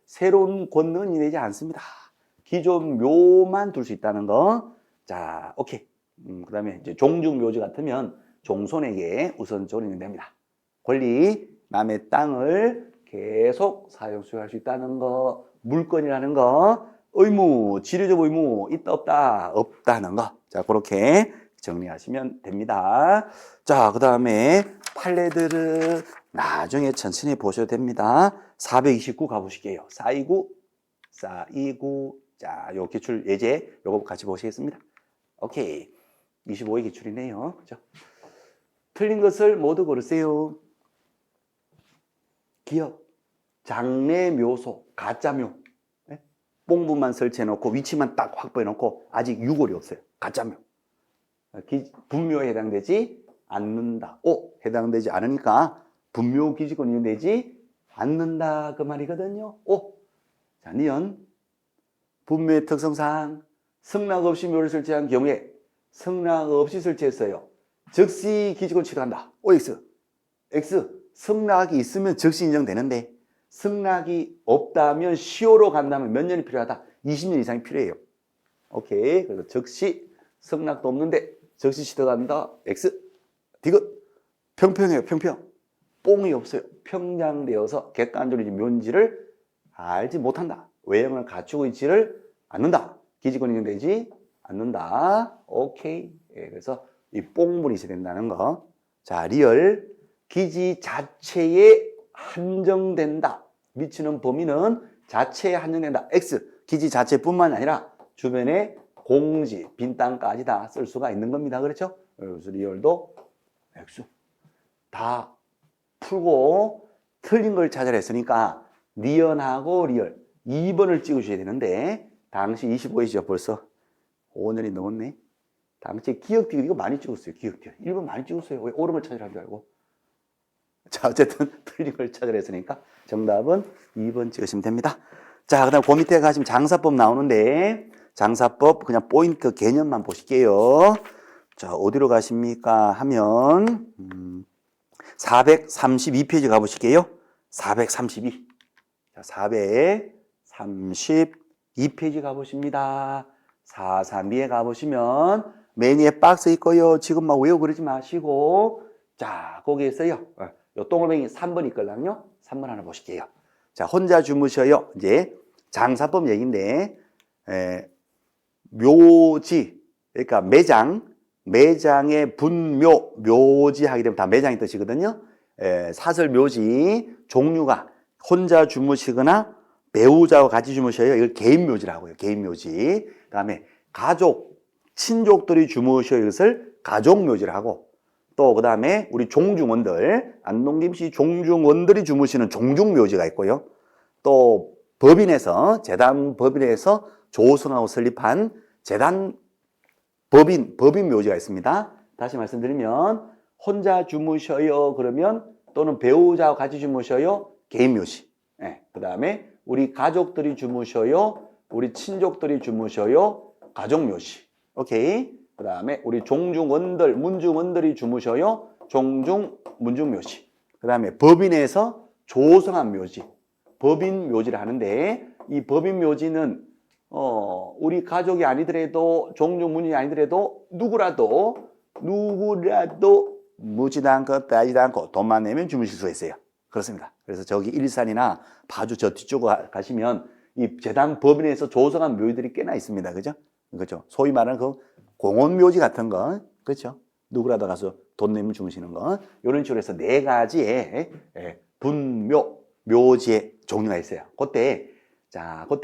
새로운 권능은 인정되지 않습니다. 기존 묘만 둘 수 있다는 거. 자, 오케이. 그 다음에 이제 종중묘지 같으면 종손에게 우선적으로 인정됩니다. 권리, 남의 땅을 계속 사용 수용할 수 있다는 거, 물건이라는 거, 의무, 지류적 의무, 있다 없다, 없다는 거. 자, 그렇게 정리하시면 됩니다. 자, 그 다음에 판례들은 나중에 천천히 보셔도 됩니다. 429 가보실게요. 429. 자, 요 기출 예제 요거 같이 보시겠습니다. 오케이. 25의 기출이네요. 그죠? 틀린 것을 모두 고르세요. 기억, 장래 묘소, 가짜 묘. 네? 뽕부만 설치해놓고 위치만 딱 확보해놓고 아직 유골이 없어요. 가짜묘. 분묘에 해당되지 않는다. 오, 해당되지 않으니까 분묘 기지권이 되지 않는다 그 말이거든요. 오, 자, 니은 분묘의 특성상 승낙 없이 묘를 설치한 경우에 승낙 없이 설치했어요. 즉시 기지권 취득한다. OX. X. 승낙이 있으면 즉시 인정되는데 승낙이 없다면 시효로 간다면 몇 년이 필요하다? 20년 이상이 필요해요. 오케이. 그래서 즉시 승낙도 없는데 즉시 취득한다. X. 디귿. 평평해요. 평평. 뽕이 없어요. 평량되어서 객관적으로 묘인지를 알지 못한다. 외형을 갖추고 있지를 않는다. 기지권이 인정되지 않는다. 오케이. 예, 그래서 이 뽕물이 있어야 된다는 거. 자, 리얼. 기지 자체에 한정된다. 미치는 범위는 자체에 한정된다. X. 기지 자체뿐만 아니라 주변에 공지, 빈 땅까지 다 쓸 수가 있는 겁니다. 그렇죠? 그래서 리얼도 X. 다 풀고 틀린 걸 찾으라 했으니까 니은하고 리얼 2번을 찍으셔야 되는데 당시 25이죠. 벌써 5년이 넘었네. 당시 기억티어 이거 많이 찍었어요. 기억티어 1번 많이 찍었어요. 왜 옳은 걸 찾으라는 줄 알고. 자, 어쨌든 틀린 걸 찾으라 했으니까 정답은 2번 찍으시면 됩니다. 자, 그 다음 그 밑에 가시면 장사법 나오는데 장사법 그냥 포인트 개념만 보실게요. 자, 어디로 가십니까 하면 432페이지 가보실게요. 432. 자, 432페이지 가보십니다. 432에 가보시면 맨 위에 박스 있고요. 지금 막 외우고 그러지 마시고 자, 거기에서요. 요 동글뱅이 3번 있걸랑요. 3번 하나 보실게요. 자, 혼자 주무셔요. 이제 장사법 얘기인데 묘지 그러니까 매장의 분묘, 묘지 하게 되면 다 매장이 뜻이거든요. 사설 묘지 종류가 혼자 주무시거나 배우자와 같이 주무셔요. 이걸 개인 묘지라고요. 개인 묘지. 그 다음에 가족, 친족들이 주무셔요. 이것을 가족 묘지라고. 또 그 다음에 우리 종중원들, 안동김씨 종중원들이 주무시는 종중묘지가 있고요. 또 법인에서, 재단 법인에서 조성하고 설립한 재단 법인 묘지가 있습니다. 다시 말씀드리면 혼자 주무셔요 그러면 또는 배우자와 같이 주무셔요 개인 묘지. 그 다음에 우리 가족들이 주무셔요 우리 친족들이 주무셔요 가족 묘지. 오케이. 그 다음에 우리 종중원들 문중원들이 주무셔요 종중 문중 묘지. 그 다음에 법인에서 조성한 묘지 법인 묘지를 하는데 이 법인 묘지는 우리 가족이 아니더라도 종종 문이 아니더라도 누구라도 묻지도 않고 따지도 않고 돈만 내면 주무실 수가 있어요. 그렇습니다. 그래서 저기 일산이나 파주 저 뒤쪽으로 가시면 이 재단 법인에서 조성한 묘지들이 꽤나 있습니다. 그죠? 그렇죠. 소위 말하는 그 공원 묘지 같은 거. 그렇죠. 누구라도 가서 돈 내면 주무시는 거. 이런 식으로 해서 4가지의 분묘, 묘지의 종류가 있어요. 그때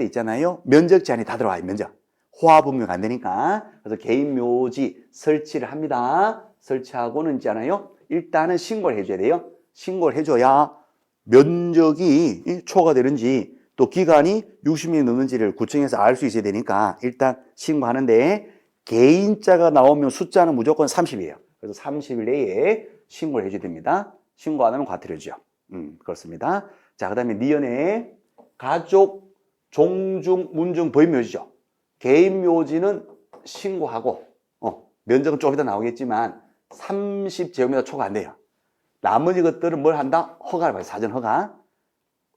있잖아요. 면적 제한이 다 들어와요. 면적. 호화분묘가 안 되니까. 그래서 개인 묘지 설치를 합니다. 설치하고는 있잖아요. 일단은 신고를 해줘야 돼요. 신고를 해줘야 면적이 초과되는지 또 기간이 60년이 넘는지를 구청에서 알 수 있어야 되니까 일단 신고하는데 개인자가 나오면 숫자는 무조건 30이에요. 그래서 30일 내에 신고를 해줘야 됩니다. 신고 안 하면 과태료죠. 그렇습니다. 자, 그 다음에 니은에 가족, 종중, 문중, 법인묘지죠. 개인 묘지는 신고하고 면적은 좀 이따 나오겠지만 30제곱미터 초과 안 돼요. 나머지 것들은 뭘 한다? 허가를 받아요. 사전 허가.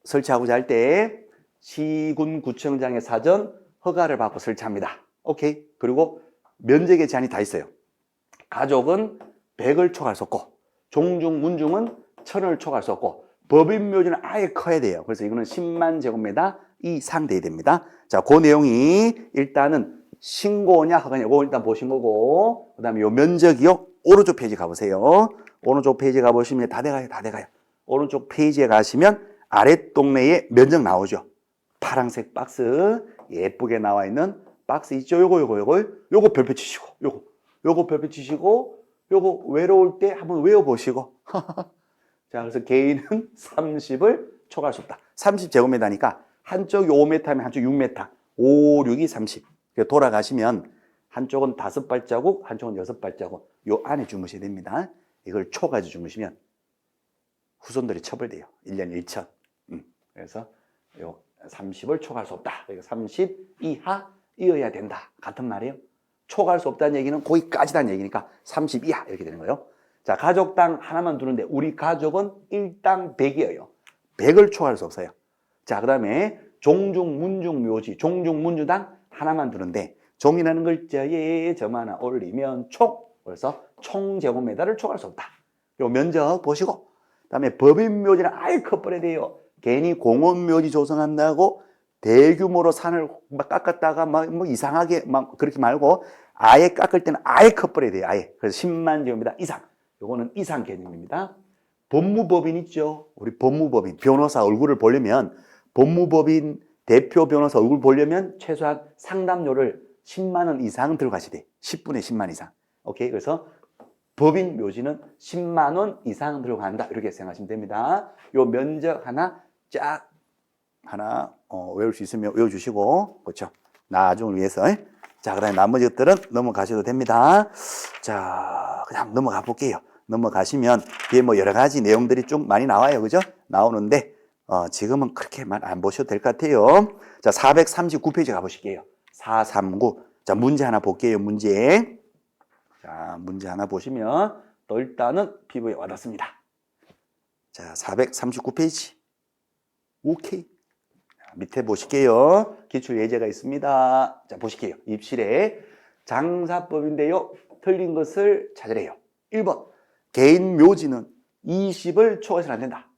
설치하고자 할 때 시군구청장의 사전 허가를 받고 설치합니다. 오케이. 그리고 면적의 제한이 다 있어요. 가족은 100을 초과할 수 없고 종중, 문중은 1000을 초과할 수 없고 법인묘지는 아예 커야 돼요. 그래서 이거는 10만 제곱미터 이상 돼야 됩니다. 자, 그 내용이 일단은 신고냐 허가냐 이거 일단 보신 거고 그 다음에 요 면적이요. 오른쪽 페이지 가보세요. 오른쪽 페이지 가보시면 다 돼가요. 오른쪽 페이지에 가시면 아랫 동네에 면적 나오죠. 파란색 박스 예쁘게 나와 있는 박스 있죠. 요거 별표 치시고 요거 별표 치시고 요거 외로울 때 한번 외워보시고 자, 그래서 개인은 30을 초과할 수 없다. 30제곱미터니까 한쪽이 5m면 한쪽이 6m. 5, 6이 30. 돌아가시면 한쪽은 5발자국, 한쪽은 6발자국. 요 안에 주무셔야 됩니다. 이걸 초까지 주무시면 후손들이 처벌돼요. 1년 1천. 그래서 요 30을 초과할 수 없다. 그러니까 30 이하이어야 된다. 같은 말이에요. 초과할 수 없다는 얘기는 거기까지다는 얘기니까 30 이하 이렇게 되는 거예요. 자, 가족당 하나만 두는데 우리 가족은 1당 100이에요. 100을 초과할 수 없어요. 자, 그 다음에 종중, 문중, 묘지, 종중, 문주당 하나만 두는데 종이라는 글자에 점 하나 올리면 총. 그래서 총제곱미터를 초과할 수 없다. 요 면적 보시고 그다음에 법인묘지는 아예 커버려야 돼요. 괜히 공원묘지 조성한다고 대규모로 산을 막 깎았다가 뭐 이상하게 막 그렇게 말고 아예 깎을 때는 아예 커버려야 돼요. 아예. 그래서 10만 제곱미터 이상. 요거는 이상 개념입니다. 법무법인 있죠. 우리 법무법인 변호사 얼굴을 보려면 법무법인 대표 변호사 얼굴 보려면 최소한 상담료를 10만 원 이상 들어가셔야 돼. 10분에 10만 이상. 오케이. 그래서 법인 묘지는 10만 원 이상 들어간다. 이렇게 생각하시면 됩니다. 요 면적 하나 쫙 하나 외울 수 있으면 외워주시고 그렇죠. 나중을 위해서. 자, 그다음에 나머지 것들은 넘어가셔도 됩니다. 자, 그냥 넘어가 볼게요. 넘어가시면 뒤에 뭐 여러 가지 내용들이 좀 많이 나와요. 그죠? 나오는데 지금은 그렇게만 안 보셔도 될 것 같아요. 자, 439페이지 가보실게요. 439. 자, 문제 하나 볼게요. 문제. 자, 문제 하나 보시면 또 일단은 피부에 와닿습니다. 자, 439페이지. 오케이. 자, 밑에 보실게요. 기출 예제가 있습니다. 자, 보실게요. 입실에 장사법인데요. 틀린 것을 찾으래요. 1번. 개인 묘지는 20을 초과해서는 안 된다.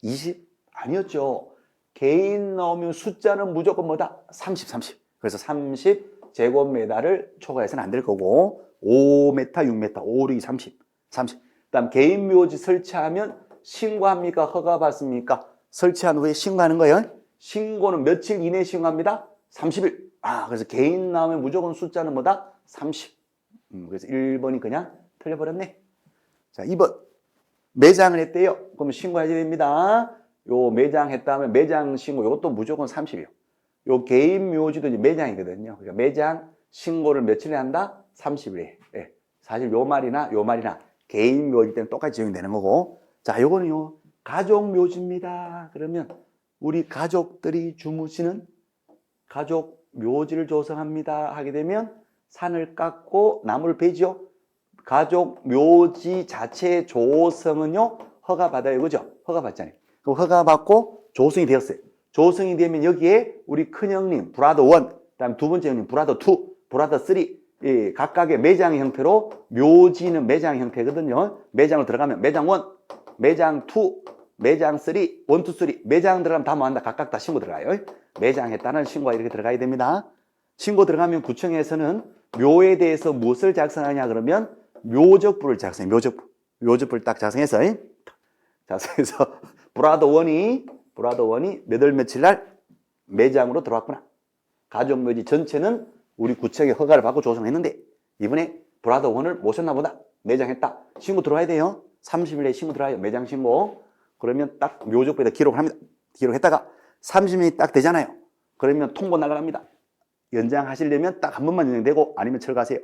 20? 아니었죠. 개인 나오면 숫자는 무조건 뭐다? 30, 30. 그래서 30 제곱미터를 초과해서는 안 될 거고 5m, 6m, 5, 6, 30, 30. 그다음 개인 묘지 설치하면 신고합니까? 허가 받습니까? 설치한 후에 신고하는 거예요. 신고는 며칠 이내에 신고합니다? 30일. 그래서 개인 나오면 무조건 숫자는 뭐다? 30. 그래서 1번이 그냥 틀려버렸네. 자, 2번. 매장을 했대요. 그럼 신고해야 됩니다. 요 매장 했다면 매장 신고 요것도 무조건 30이요. 요 개인 묘지도 이제 매장이거든요. 그러니까 매장 신고를 며칠에 한다? 30일에. 예. 사실 요 말이나 개인 묘지 때는 똑같이 적용되는 거고. 자, 요거는요. 가족 묘지입니다. 그러면 우리 가족들이 주무시는 가족 묘지를 조성합니다. 하게 되면 산을 깎고 나무를 베죠. 가족 묘지 자체 조성은요 허가받아요. 그죠? 허가받잖아요. 그럼 허가받고 조성이 되었어요. 조성이 되면 여기에 우리 큰형님 브라더 1, 그다음 두 번째 형님 브라더 2, 브라더 3 각각의 매장 형태로 묘지는 매장 형태거든요. 매장으로 들어가면 매장 1, 매장 2, 매장 3, 1, 2, 3 매장 들어가면 다 뭐한다? 각각 다 신고 들어가요. 매장했다는 신고가 이렇게 들어가야 됩니다. 신고 들어가면 구청에서는 묘에 대해서 무엇을 작성하냐 그러면 묘적부를 작성해. 묘적부를 딱 작성해서 브라더 원이 몇 월 며칠 날 매장으로 들어왔구나. 가족 묘지 전체는 우리 구청의 허가를 받고 조성했는데 이번에 브라더 원을 모셨나 보다. 매장했다. 신고 들어와야 돼요. 30일에 신고 들어와요. 매장 신고. 그러면 딱 묘적부에다 기록을 합니다. 기록했다가 30일이 딱 되잖아요. 그러면 통보 나갑니다. 연장하시려면 딱 한 번만 연장되고 아니면 철거하세요.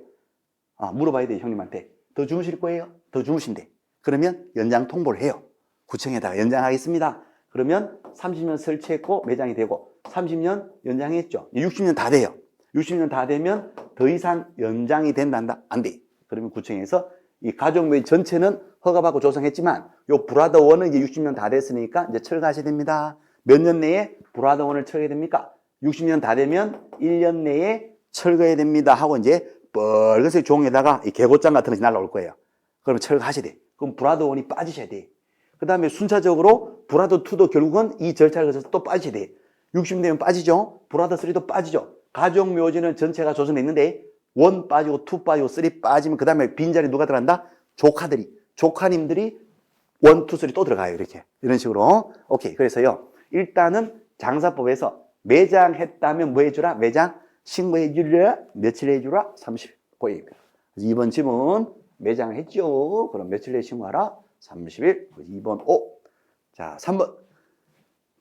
물어봐야 돼요. 형님한테. 더 주무실 거예요? 더 주무신대. 그러면 연장 통보를 해요. 구청에다가 연장하겠습니다. 그러면 30년 설치했고 매장이 되고 30년 연장했죠. 60년 다 돼요. 60년 다 되면 더 이상 연장이 된다? 안 돼. 그러면 구청에서 이 가족묘지 전체는 허가받고 조성했지만 요 브라더 원은 이제 60년 다 됐으니까 이제 철거하셔야 됩니다. 몇 년 내에 브라더 원을 철거해야 됩니까? 60년 다 되면 1년 내에 철거해야 됩니다 하고 이제 빨간색 종에다가 이 개고장 같은 것이 날라올 거예요. 그러면 철거하셔야 돼. 그럼 브라더 원이 빠지셔야 돼. 그 다음에 순차적으로 브라더 2도 결국은 이 절차를 거쳐서 또 빠지셔야 돼. 60년 되면 빠지죠. 브라더 3도 빠지죠. 가족 묘지는 전체가 조성됐는데 1 빠지고 2 빠지고 3 빠지면 그 다음에 빈자리 누가 들어간다? 조카님들이 1, 2, 3 또 들어가요. 이렇게. 이런 식으로. 오케이. 그래서요. 일단은 장사법에서 매장했다면 뭐 해주라? 매장 신고해주라? 며칠 해주라? 30일. 고입니다. 2번 질문 매장을 했죠. 그럼 며칠 내에 신고하라? 30일. 2번 5. 자, 3번.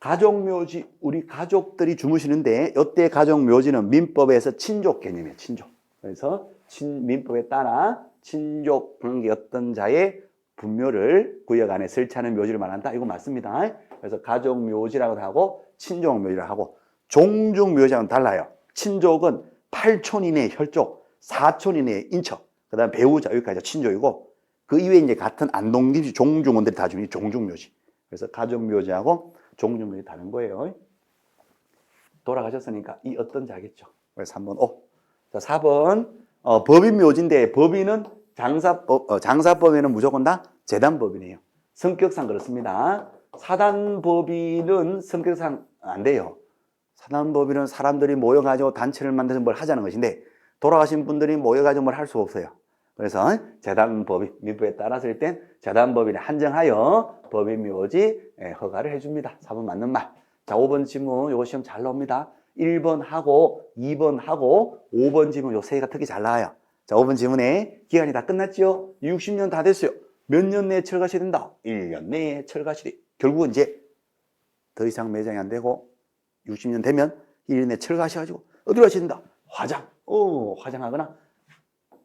가족묘지, 우리 가족들이 주무시는데 이때 가족묘지는 민법에서 친족 개념이에요. 친족. 그래서 민법에 따라 친족 관계였던 자의 분묘를 구역 안에 설치하는 묘지를 말한다. 이거 맞습니다. 그래서 가족묘지라고도 하고 친족묘지라고 하고 종족묘지와는 달라요. 친족은 8촌 이내의 혈족, 4촌 이내의 인척, 그 다음 배우자, 여기까지 친족이고 그 이외에 이제 같은 안동김씨 종중원들이 다 주는 종족묘지. 그래서 가족묘지하고 종족묘지 다른 거예요. 돌아가셨으니까 이 어떤 자겠죠. 그래서 3번 오. 자, 4번 법인묘지인데 법인은 장사법에는 무조건 다 재단법이네요. 성격상 그렇습니다. 사단법인은 성격상 안 돼요. 사단법인은 사람들이 모여가지고 단체를 만들어서 뭘 하자는 것인데 돌아가신 분들이 모여가지고 뭘 할 수 없어요. 그래서 재단법인, 민법에 따랐을 땐 재단법인에 한정하여 법인묘지 허가를 해줍니다. 4번 맞는 말. 자, 5번 지문 요거 시험 잘 나옵니다. 1번 하고 2번 하고 5번 지문 요 세 개가 특히 잘 나와요. 자, 5번 지문에 기간이 다 끝났죠? 60년 다 됐어요. 몇 년 내에 철가시 된다? 1년 내에 철가시 돼. 결국은 이제 더 이상 매장이 안 되고 60년 되면 1년 내에 철가시가지고 어디로 가신다? 화장. 화장하거나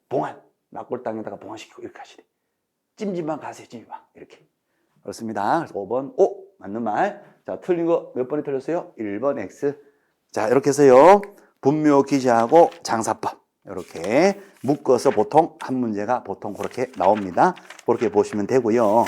봉안. 낙골 땅에다가 봉안시키고 이렇게 하시래. 찜질방 가세요, 찜질방. 이렇게. 그렇습니다. 그래서 5번, 맞는 말. 자, 틀린 거 몇 번이 틀렸어요? 1번 X. 자, 이렇게 해서요. 분묘 기재하고 장사법. 이렇게 묶어서 보통 한 문제가 보통 그렇게 나옵니다. 그렇게 보시면 되고요.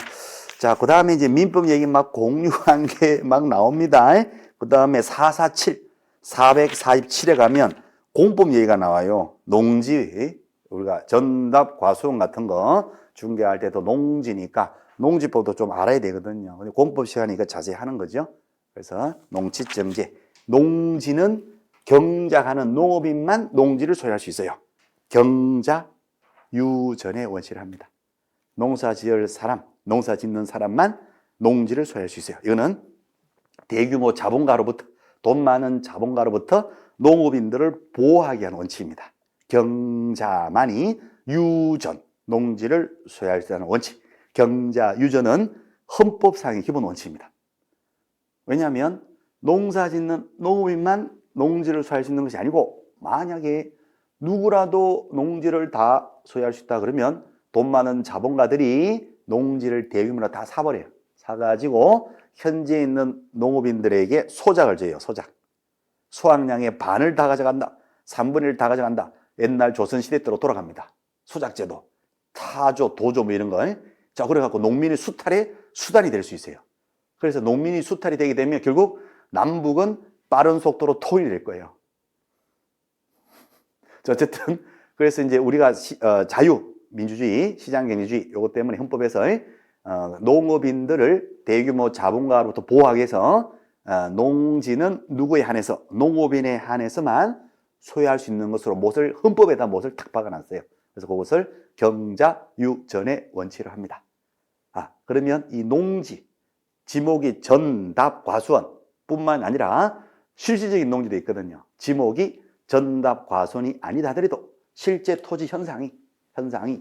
자, 그 다음에 이제 민법 얘기 막 공유관계 막 나옵니다. 그 다음에 447에 가면 공법 얘기가 나와요. 농지. 우리가 전답, 과수원 같은 거 중개할 때도 농지니까 농지법도 좀 알아야 되거든요. 근데 공법 시간이니까 자세히 하는 거죠. 그래서 농지정제. 농지는 경작하는 농업인만 농지를 소유할 수 있어요. 경자, 유전의 원칙을 합니다. 농사 지을 사람, 농사 짓는 사람만 농지를 소유할 수 있어요. 이거는 대규모 자본가로부터, 돈 많은 자본가로부터 농업인들을 보호하기 위한 원칙입니다. 경자만이 유전, 농지를 소유할 수 있다는 원칙. 경자, 유전은 헌법상의 기본 원칙입니다. 왜냐하면 농사 짓는 농업인만 농지를 소유할 수 있는 것이 아니고 만약에 누구라도 농지를 다 소유할 수 있다 그러면 돈 많은 자본가들이 농지를 대규모로 다 사버려요. 사가지고 현재 있는 농업인들에게 소작을 줘요. 소작. 수확량의 반을 다 가져간다. 3분의 1 다 가져간다. 옛날 조선시대 때로 돌아갑니다. 소작제도, 타조, 도조 뭐 이런 거. 자, 그래갖고 농민의 수탈의 수단이 될 수 있어요. 그래서 농민이 수탈이 되게 되면 결국 남북은 빠른 속도로 통일이 될 거예요. 자, 어쨌든 그래서 이제 우리가 자유, 민주주의, 시장경제주의 요것 때문에 헌법에서 농업인들을 대규모 자본가로부터 보호하기 위해서 농지는 누구에 한해서 농업인에 한해서만 소유할 수 있는 것으로 헌법에다 못을 탁 박아놨어요. 그래서 그것을 경자유전의 원칙으로 합니다. 그러면 이 농지, 지목이 전답, 과수원 뿐만 아니라 실질적인 농지도 있거든요. 지목이 전답, 과수원이 아니다 하더라도 실제 토지 현상이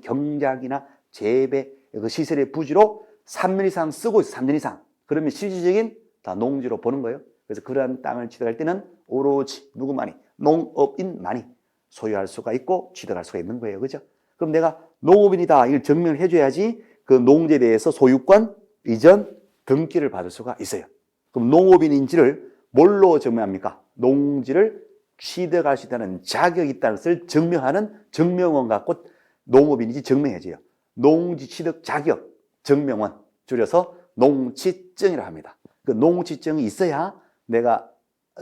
경작이나 재배, 그 시설의 부지로 3년 이상 쓰고 있어, 3년 이상. 그러면 실질적인 다 농지로 보는 거예요. 그래서 그러한 땅을 취득할 때는 오로지 누구만이? 농업인만이 소유할 수가 있고 취득할 수가 있는 거예요. 그죠? 그럼 내가 농업인이다 이걸 증명을 해줘야지 그 농지에 대해서 소유권, 이전, 등기를 받을 수가 있어요. 그럼 농업인인지를 뭘로 증명합니까? 농지를 취득할 수 있다는 자격이 있다는 것을 증명하는 증명원 갖고 농업인인지 증명해줘요. 농지 취득 자격 증명원, 줄여서 농취증이라 합니다. 그 농취증이 있어야 내가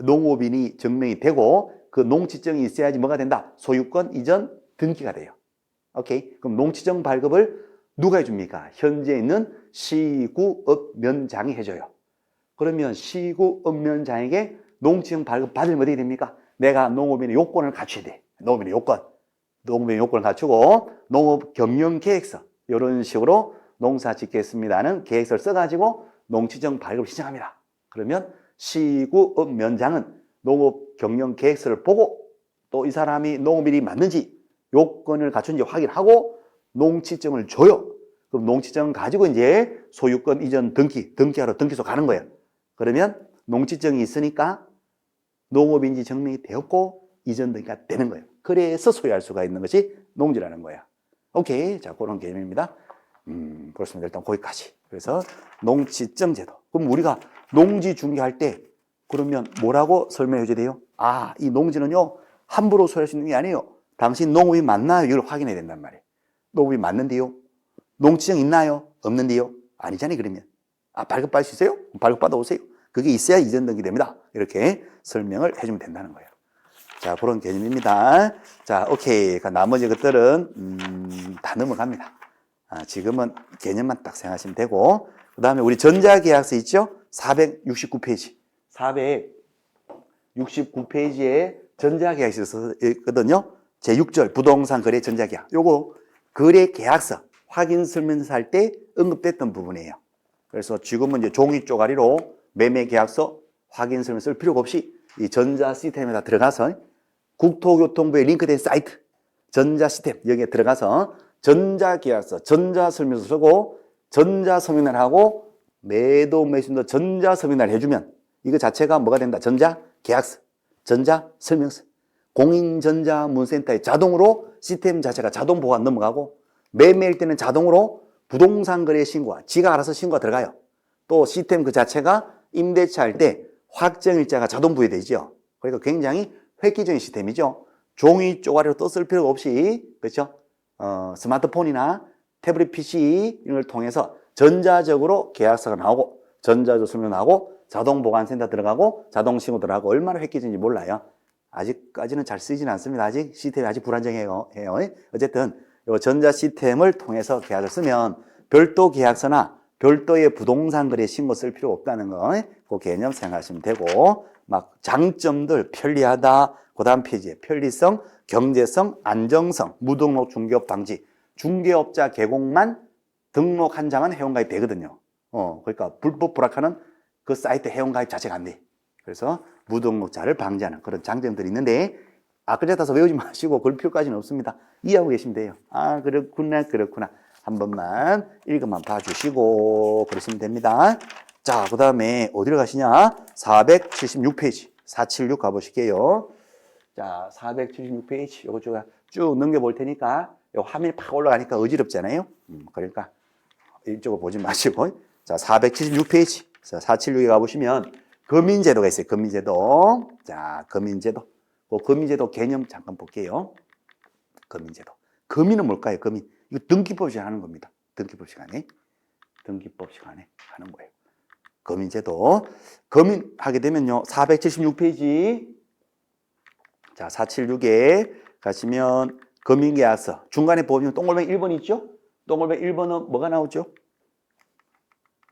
농업인이 증명이 되고 그 농취증이 있어야지 뭐가 된다? 소유권 이전 등기가 돼요. 오케이? 그럼 농취증 발급을 누가 해줍니까? 현재 있는 시구읍면장이 해줘요. 그러면 시구읍면장에게 농취증 발급 받으면 어떻게 됩니까? 내가 농업인의 요건을 갖춰야 돼. 농업인의 요건을 갖추고 농업 경영 계획서 이런 식으로 농사 짓겠습니다는 계획서를 써가지고 농취증 발급을 신청합니다. 그러면 시구읍면장은 농업 경영 계획서를 보고 또 이 사람이 농업인이 맞는지 요건을 갖춘지 확인하고 농취증을 줘요. 그럼 농취증을 가지고 이제 소유권 이전 등기하러 등기소 가는 거예요. 그러면 농지증이 있으니까 농업인지 증명이 되었고 이전 등기가 되는 거예요. 그래서 소유할 수가 있는 것이 농지라는 거야. 오케이. 자, 그런 개념입니다. 그렇습니다. 일단 거기까지. 그래서 농지증 제도. 그럼 우리가 농지 중개할 때 그러면 뭐라고 설명해 줘야 돼요? 아, 이 농지는요, 함부로 소유할 수 있는 게 아니에요. 당신 농업이 맞나요? 이걸 확인해야 된단 말이에요. 농업이 맞는데요? 농지증 있나요? 없는데요? 아니잖아요, 그러면. 아, 발급받을 수 있어요? 발급받아 오세요. 그게 있어야 이전 등기 됩니다. 이렇게 설명을 해주면 된다는 거예요. 자, 그런 개념입니다. 자, 오케이. 그러니까 나머지 것들은, 다 넘어갑니다. 아, 지금은 개념만 딱 생각하시면 되고, 그 다음에 우리 전자계약서 있죠? 469페이지. 469페이지에 전자계약서 있거든요. 제6절 부동산 거래 전자계약. 요거 거래 계약서 확인 설명서 할 때 언급됐던 부분이에요. 그래서 지금은 이제 종이 쪼가리로 매매 계약서 확인 설명 쓸 필요가 없이 이 전자 시스템에다 들어가서 국토교통부에 링크된 사이트 전자 시스템 여기에 들어가서 전자 계약서, 전자 설명서 쓰고 전자 서명을 하고 매도 매수도 전자 서명을 해주면 이거 자체가 뭐가 된다? 전자 계약서, 전자 설명서. 공인전자문센터에 자동으로 시스템 자체가 자동 보관 넘어가고 매매일 때는 자동으로 부동산 거래 신고가 지가 알아서 신고가 들어가요. 또 시스템 그 자체가 임대차 할 때 확정일자가 자동 부여되죠. 그러니까 굉장히 획기적인 시스템이죠. 종이 쪼가리로 또 쓸 필요가 없이 그렇죠? 스마트폰이나 태블릿 PC 이런 걸 통해서 전자적으로 계약서가 나오고 전자적 설명 나오고 자동 보관센터 들어가고 자동 신고 들어가고 얼마나 획기적인지 몰라요. 아직까지는 잘 쓰지는 않습니다. 아직 시스템이 아직 불안정해요. 어쨌든 이 전자 시스템을 통해서 계약을 쓰면 별도 계약서나 별도의 부동산 거래 신고 쓸 필요 없다는 거, 그 개념 생각하시면 되고, 막 장점들 편리하다. 그 다음 페이지에 편리성, 경제성, 안정성, 무등록 중개업 방지, 중개업자 계곡만 등록 한 장은 회원가입 되거든요. 그러니까 불법 불합하는 그 사이트 회원가입 자체가 안 돼. 그래서 무등록자를 방지하는 그런 장점들이 있는데 아까 같아서 외우지 마시고 그럴 필요까지는 없습니다. 이해하고 계시면 돼요. 아, 그렇구나. 한 번만 읽어만 봐주시고 그러시면 됩니다. 자, 그 다음에 어디로 가시냐? 476페이지 476 가보실게요. 자, 476페이지 요거 쭉 넘겨볼 테니까 요 화면이 팍 올라가니까 어지럽잖아요. 그러니까 이쪽을 보지 마시고 자, 476페이지 476에 가보시면 거민제도가 있어요. 거민제도. 자, 거민제도. 그 거민제도 개념 잠깐 볼게요. 거민제도. 거민은 뭘까요? 거민. 이거 등기법 시간에 하는 겁니다. 등기법 시간에. 등기법 시간에 하는 거예요. 거민제도. 거민 하게 되면요. 476페이지. 자, 476에 가시면 거민계약서. 중간에 보면 동글뱅이 1번 있죠? 동글뱅이 1번은 뭐가 나오죠?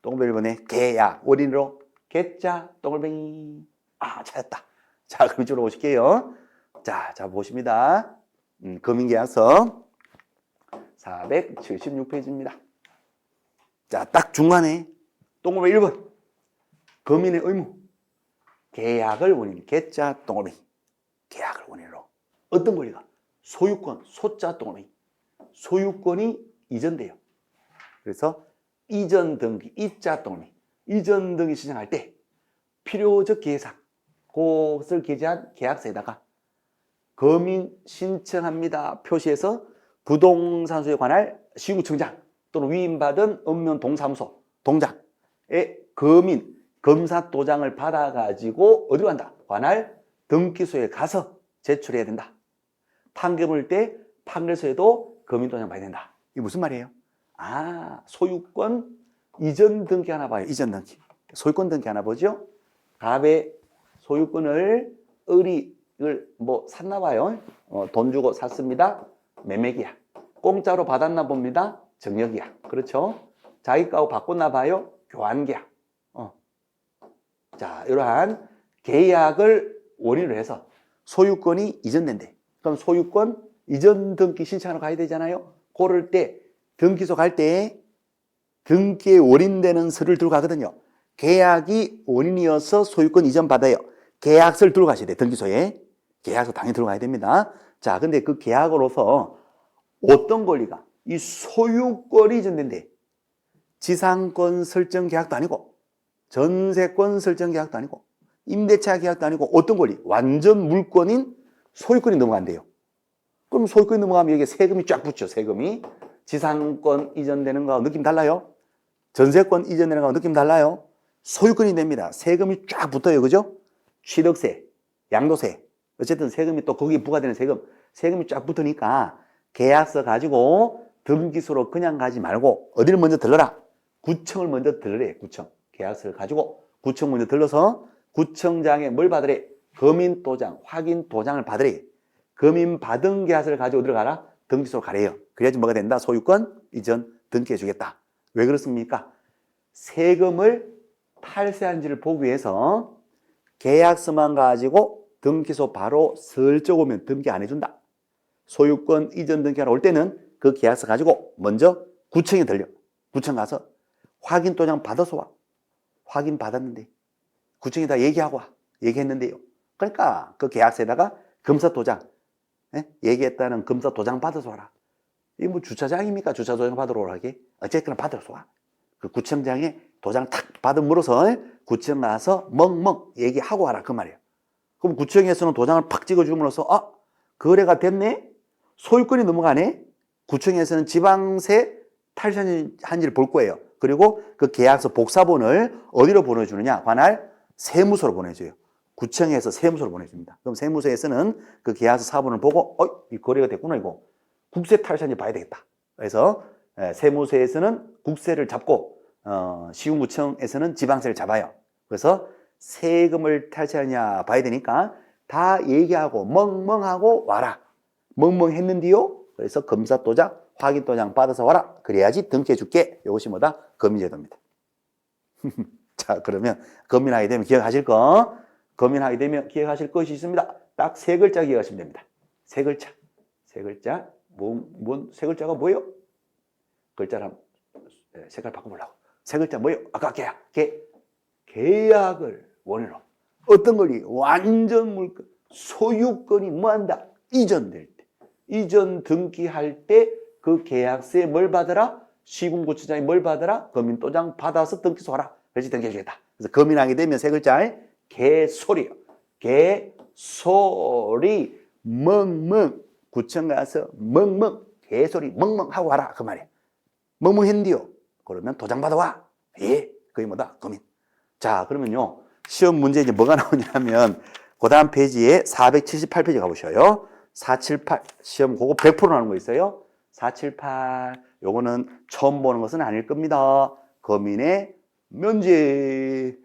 동글뱅이 1번에 계약. 원인으로 개자 동글뱅이. 아, 찾았다. 자, 그럼 이쪽으로 오실게요. 자, 보십니다. 거민계약서 476페이지입니다. 자, 딱 중간에 동글뱅이 1번. 거민의 의무. 계약을 원인, 개자 동글뱅이. 계약을 원인으로. 어떤 권리가? 소유권, 소자 동글뱅이. 소유권이 이전돼요. 그래서 이전 등기, 이자 동글뱅이. 이전 등기 신청할 때 필요적 계획상 그것을 게재한 계약서에다가 거민 신청합니다 표시해서 부동산소에 관할 시군청장 또는 위임받은 읍면 동사무소 동장에 거민 검사 도장을 받아가지고 어디로 간다? 관할 등기소에 가서 제출해야 된다. 판결을 때 판결서에도 거민 도장 봐야 된다. 이게 무슨 말이에요? 아, 소유권 이전 등기 하나 봐요. 이전 등기. 소유권 등기 하나 보죠. 갑의 소유권을 을이를 뭐 샀나 봐요. 돈 주고 샀습니다. 매매계약. 공짜로 받았나 봅니다. 정려계약. 그렇죠. 자기 거하고 바꿨나 봐요. 교환계약. 자, 이러한 계약을 원인으로 해서 소유권이 이전된대. 그럼 소유권 이전 등기 신청하러 가야 되잖아요. 그럴 때 등기소 갈 때 등기에 원인되는 서류를 들고 가거든요. 계약이 원인이어서 소유권 이전 받아요. 계약서를 들고 가셔야 돼요. 등기소에. 계약서 당연히 들고 가야 됩니다. 자, 근데 그 계약으로서 어떤 권리가? 이 소유권이 이전된대. 지상권 설정 계약도 아니고 전세권 설정 계약도 아니고 임대차 계약도 아니고 어떤 권리? 완전 물권인 소유권이 넘어간대요. 그럼 소유권이 넘어가면 여기에 세금이 쫙 붙죠. 세금이. 지상권 이전되는 거하고 느낌 달라요? 전세권 이전되는 거하고 느낌 달라요? 소유권이 됩니다. 세금이 쫙 붙어요. 그죠? 취득세, 양도세. 어쨌든 세금이 또 거기에 부과되는 세금이 쫙 붙으니까 계약서 가지고 등기소로 그냥 가지 말고 어디를 먼저 들러라? 구청을 먼저 들러래. 구청. 계약서를 가지고 구청 먼저 들러서 구청장에 뭘 받으래? 검인도장, 확인도장을 받으래. 검인 받은 계약서를 가지고 어디로 가라? 등기소로 가래요. 그래야지 뭐가 된다? 소유권 이전 등기해 주겠다. 왜 그렇습니까? 세금을 탈세한지를 보기 위해서 계약서만 가지고 등기소 바로 슬쩍 오면 등기 안 해준다. 소유권 이전 등기하러 올 때는 그 계약서 가지고 먼저 구청에 들려. 구청 가서 확인도장 받아서 와. 확인 받았는데 구청에다 얘기하고 와. 얘기했는데요. 그러니까 그 계약서에다가 검사도장, 얘기했다는 검사도장 받아서 와라. 이게 뭐 주차장입니까? 주차도장 받으러 오라게? 어쨌거나 받아서 와. 그 구청장에 도장 탁 받음으로써 구청 가서 멍멍 얘기하고 와라. 그 말이에요. 그럼 구청에서는 도장을 팍 찍어줌으로써 거래가 됐네? 소유권이 넘어가네? 구청에서는 지방세 탈세한지를 볼 거예요. 그리고 그 계약서 복사본을 어디로 보내주느냐? 관할 세무서로 보내줘요. 구청에서 세무서로 보내줍니다. 그럼 세무서에서는 그 계약서 사본을 보고 이 거래가 됐구나 이거. 국세 탈세한지 봐야 되겠다. 그래서 세무서에서는 국세를 잡고 시군구청에서는 지방세를 잡아요. 그래서 세금을 탈세하냐 봐야 되니까 다 얘기하고 멍멍하고 와라. 멍멍했는데요. 그래서 검사도장, 확인도장 받아서 와라. 그래야지 등기해 줄게. 이것이 뭐다? 검인제도입니다. 자, 그러면 검인하게 되면 기억하실 거. 검인하게 되면 기억하실 것이 있습니다. 딱 세 글자 기억하시면 됩니다. 세 글자. 세 글자. 세 글자가 뭐예요? 글자를 한번 색깔 바꿔보려고. 세 글자 뭐예요? 아까 계약을 원해로. 어떤 권리? 완전 물권. 소유권이 뭐한다? 이전될 때. 이전 등기할 때 그 계약서에 뭘 받아라? 시군구청장이 뭘 받아라? 검인도장 받아서 등기소 하라. 그래서 등기해주겠다. 그래서 검인하게 되면 세 글자에 개소리요. 개소리 멍멍. 구청 가서 멍멍. 개소리 멍멍 하고 와라. 그 말이에요. 멍멍했는데요. 그러면 도장 받아와. 예. 그게 뭐다? 검인. 자, 그러면요. 시험 문제 이제 뭐가 나오냐면 그 다음 페이지에 478페이지 가보셔요. 478 시험 그거 100% 나오는 거 있어요. 478 요거는 처음 보는 것은 아닐 겁니다. 검인의 면제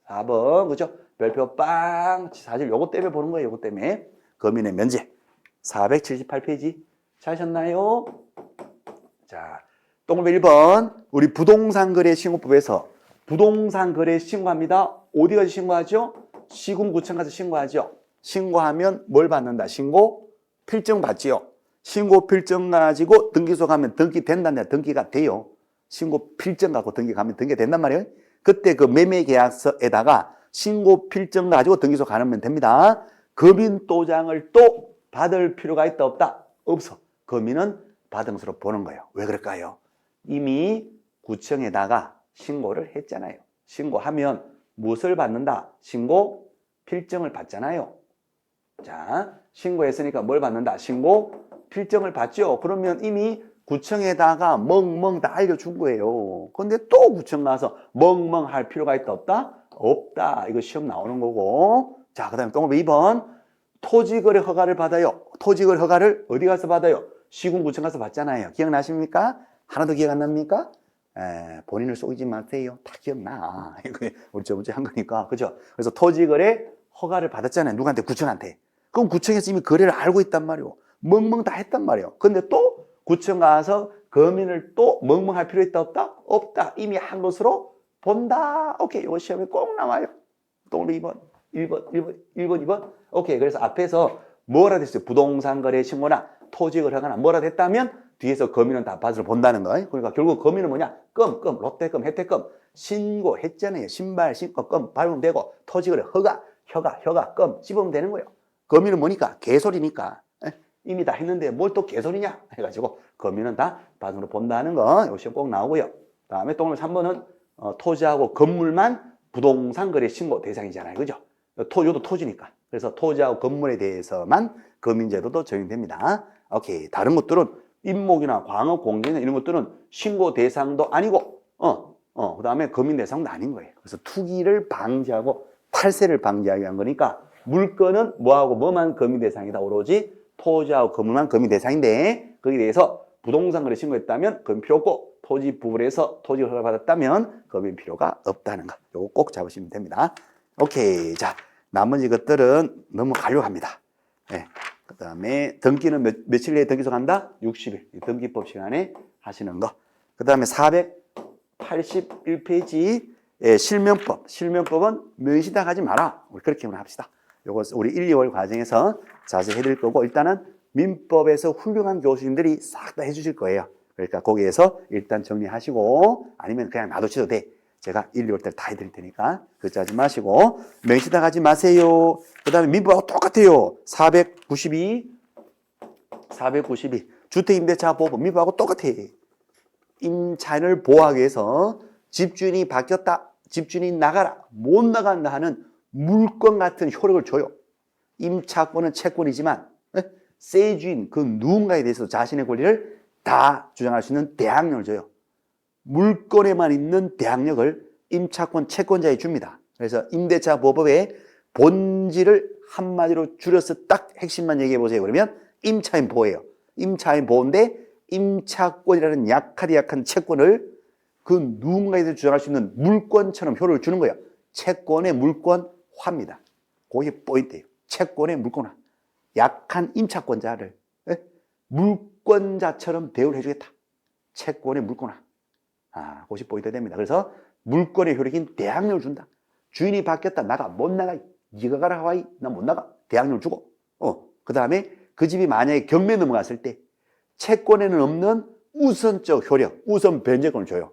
4번 그죠? 별표 빵. 사실 요거 때문에 보는 거예요. 요거 때문에 검인의 면제 478페이지 찾으셨나요? 자, 동그라미 1번 우리 부동산거래신고법에서 부동산거래 신고합니다. 어디 가서 신고하죠? 시군구청 가서 신고하죠. 신고하면 뭘 받는다? 신고 필증 받지요. 신고 필증 가지고 등기소 가면 등기된다냐? 등기가 돼요. 신고 필증 갖고 등기 가면 등기가 된단 말이에요. 그때 그 매매 계약서에다가 신고 필증 가지고 등기소 가면 됩니다. 검인도장을 또 받을 필요가 있다 없다? 없어. 검인은 받음으로 보는 거예요. 왜 그럴까요? 이미 구청에다가 신고를 했잖아요. 신고하면 무엇을 받는다? 신고 필증을 받잖아요. 자, 신고했으니까 뭘 받는다? 신고 필증을 받죠. 그러면 이미 구청에다가 멍멍 다 알려준 거예요. 근데 또 구청 가서 멍멍 할 필요가 있다 없다? 없다. 이거 시험 나오는 거고. 자, 그 다음에 동그라미 2번 토지거래 허가를 받아요. 토지거래 허가를 어디 가서 받아요? 시군구청 가서 받잖아요. 기억나십니까? 하나도 기억 안 납니까? 본인을 속이지 마세요. 다 기억나. 우리 저번주에 한 거니까. 그죠? 그래서 토지거래 허가를 받았잖아요. 누구한테? 구청한테. 그럼 구청에서 이미 거래를 알고 있단 말이에요. 멍멍 다 했단 말이에요. 근데 또 구청 가서 검인을 또 멍멍 할 필요 있다 없다? 없다. 이미 한 것으로 본다. 오케이. 이거 시험에 꼭 나와요. 동그라미 2번. 1번, 2번. 오케이. 그래서 앞에서 뭐라 됐어요? 부동산 거래 신고나 토지거래 허가나 뭐라 됐다면 뒤에서 검인은 다 받으러 본다는 거예요. 그러니까 결국 검인은 뭐냐? 롯데금, 혜택금 신고했잖아요. 신발 신고 금 밟으면 되고 토지거래 허가 금 씹으면 되는 거예요. 검인은 뭐니까? 개소리니까. 이미 다 했는데 뭘 또 개소리냐? 해가지고 검인은 다 받으러 본다는 거. 요 시험 꼭 나오고요. 다음에 동그라미 3번은 토지하고 건물만 부동산 거래 신고 대상이잖아요. 그죠? 토지도 토지니까. 그래서 토지하고 건물에 대해서만 거민제도도 적용됩니다. 오케이. 다른 것들은 임목이나 광업, 공개나 이런 것들은 신고 대상도 아니고, 그 다음에 거민 대상도 아닌 거예요. 그래서 투기를 방지하고 탈세를 방지하기 위한 거니까 물건은 뭐하고 뭐만 거민 대상이다. 오로지 토지하고 건물만 거민 대상인데 거기에 대해서 부동산 거래 신고했다면 거민 필요 없고 토지 부분에서 토지를 허가받았다면 거민 필요가 없다는 거. 요거 꼭 잡으시면 됩니다. 오케이. 자, 나머지 것들은 넘어가려고 합니다. 네. 그 다음에 등기는 며칠 내에 등기소 간다? 60일. 등기법 시간에 하시는 거. 그 다음에 481페이지 실명법. 실명법은 면시당하지 마라. 우리 그렇게만 합시다. 요거 우리 1, 2월 과정에서 자세히 해드릴 거고 일단은 민법에서 훌륭한 교수님들이 싹 다 해주실 거예요. 그러니까 거기에서 일단 정리하시고 아니면 그냥 놔두셔도 돼. 제가 1, 2월 때 다 해드릴 테니까 그렇지 하지 마시고 명시당하지 마세요. 그 다음에 민법하고 똑같아요. 492 주택임대차 보호법 민법하고 똑같아. 임차인을 보호하기 위해서 집주인이 바뀌었다. 집주인이 나가라. 못 나간다 하는 물건 같은 효력을 줘요. 임차권은 채권이지만 세주인 그 누군가에 대해서 자신의 권리를 다 주장할 수 있는 대항력을 줘요. 물건에만 있는 대항력을 임차권 채권자에 줍니다. 그래서 임대차 보호법의 본질을 한마디로 줄여서 딱 핵심만 얘기해 보세요. 그러면 임차인 보호예요. 임차인 보호인데 임차권이라는 약한 채권을 그 누군가에 대해서 주장할 수 있는 물건처럼 효력을 주는 거예요. 채권의 물권화입니다. 그게 포인트예요. 채권의 물권화. 약한 임차권자를 물권자처럼 대우를 해주겠다. 채권의 물권화. 그것이 포인트 됩니다. 그래서 물권의 효력인 대항력을 준다. 주인이 바뀌었다. 나가. 못 나가. 네가 가라 하와이. 나 못 나가. 대항력을 주고. 그 다음에 그 집이 만약에 경매 넘어갔을 때 채권에는 없는 우선적 효력, 우선 변제권을 줘요.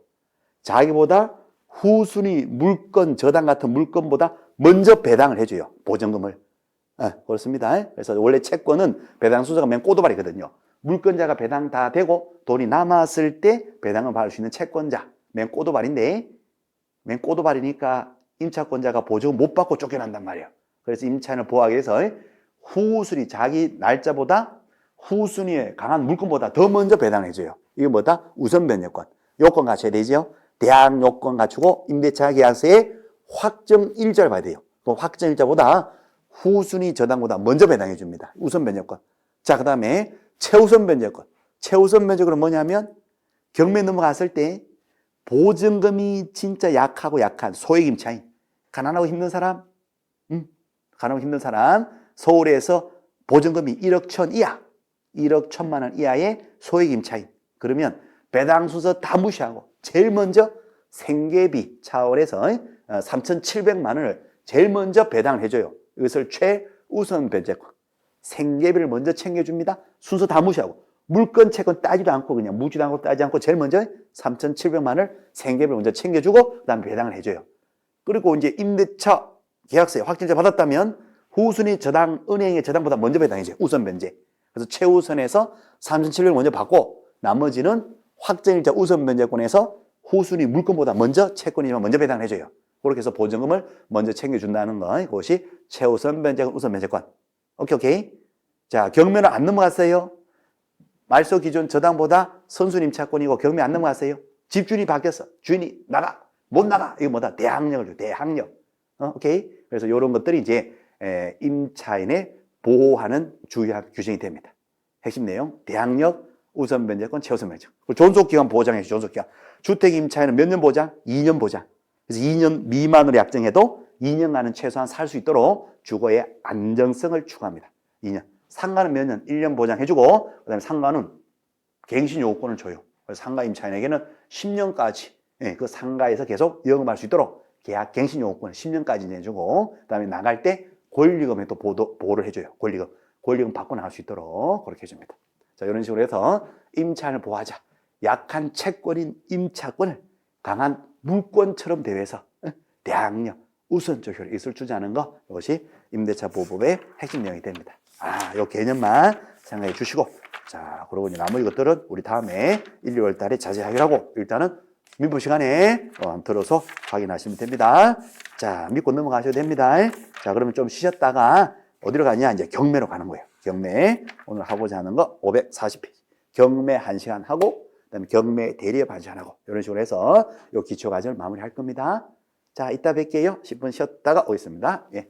자기보다 후순위 물건, 저당 같은 물건보다 먼저 배당을 해줘요. 보증금을. 그렇습니다. 그래서 원래 채권은 배당 순서가 맨 꼬도발이거든요. 물건자가 배당 다 되고 돈이 남았을 때 배당을 받을 수 있는 채권자. 맨 꼬도발인데, 맨 꼬도발이니까 임차권자가 보증금 못 받고 쫓겨난단 말이에요. 그래서 임차인을 보호하기 위해서 후순위, 자기 날짜보다 후순위에 강한 물건보다 더 먼저 배당을 해줘요. 이게 뭐다? 우선 변제권. 요건 갖춰야 되죠. 대항 요건 갖추고 임대차 계약서에 확정 일자를 봐야 돼요. 또 확정 일자보다 후순위 저당보다 먼저 배당해 줍니다. 우선 변제권. 자, 그 다음에 최우선 변제권. 최우선 변제권은 뭐냐면 경매 넘어갔을 때 보증금이 진짜 약한 소액 임차인, 가난하고 힘든 사람, 가난하고 힘든 사람, 서울에서 보증금이 1억 1천 이하, 1억 1천만 원 이하의 소액 임차인. 그러면 배당 순서 다 무시하고 제일 먼저 생계비 차원에서 3,700만 원을 제일 먼저 배당을 해줘요. 이것을 최우선 변제권. 생계비를 먼저 챙겨줍니다. 순서 다 무시하고 물건 채권 따지도 않고 그냥 묻지도 않고 따지지 않고 제일 먼저 3,700만 원을 생계비를 먼저 챙겨주고 그 다음에 배당을 해줘요. 그리고 이제 임대차 계약서에 확정자 받았다면 후순위 저당, 은행의 저당보다 먼저 배당해줘요. 우선 변제. 그래서 최우선에서 3,700을 먼저 받고 나머지는 확정일자 우선 변제권에서 후순위 물건보다 먼저 채권이지만 먼저 배당을 해줘요. 그렇게 해서 보증금을 먼저 챙겨준다는 거. 그것이 최우선 변제권, 우선 변제권. 오케이. 자, 경매는 안 넘어갔어요. 말소 기준 저당보다 선순위 임차권이고 경매 안 넘어갔어요. 집주인이 바뀌었어. 주인이 나가. 못 나가. 이거 뭐다? 대항력을 줘. 대항력. 오케이. 그래서 이런 것들이 이제 임차인을 보호하는 주요한 규정이 됩니다. 핵심 내용. 대항력, 우선 변제권, 최우선 변제권. 존속기간 보장해 주죠. 존속기간. 주택 임차인은 몇 년 보장? 2년 보장. 그래서 2년 미만으로 약정해도 2년간은 최소한 살 수 있도록 주거의 안정성을 추구합니다. 2년. 상가는 몇 년? 1년 보장해주고 그다음에 상가는 갱신 요구권을 줘요. 그래서 상가 임차인에게는 10년까지 그 상가에서 계속 영업할 수 있도록 계약 갱신 요구권을 10년까지 내주고 그다음에 나갈 때 권리금에 또 보호를 해줘요. 권리금 받고 나갈 수 있도록 그렇게 해줍니다. 자, 이런 식으로 해서 임차인을 보호하자. 약한 채권인 임차권을 강한 물권처럼 대해서 대항력, 우선적 효력, 이것을 주자는 거, 이것이 임대차 보호법의 핵심 내용이 됩니다. 요 개념만 생각해 주시고, 자, 그러고 이제 나머지 것들은 우리 다음에 1, 2월 달에 자세히 하기로 하고, 일단은 민법 시간에 한번 들어서 확인하시면 됩니다. 자, 믿고 넘어가셔도 됩니다. 자, 그러면 좀 쉬셨다가 어디로 가냐? 이제 경매로 가는 거예요. 경매. 오늘 하고자 하는 거 540페이지. 경매 1시간 하고, 그다음에 경매 대리업 1시간 하고, 이런 식으로 해서 이 기초 과정을 마무리할 겁니다. 자, 이따 뵐게요. 10분 쉬었다가 오겠습니다. 예.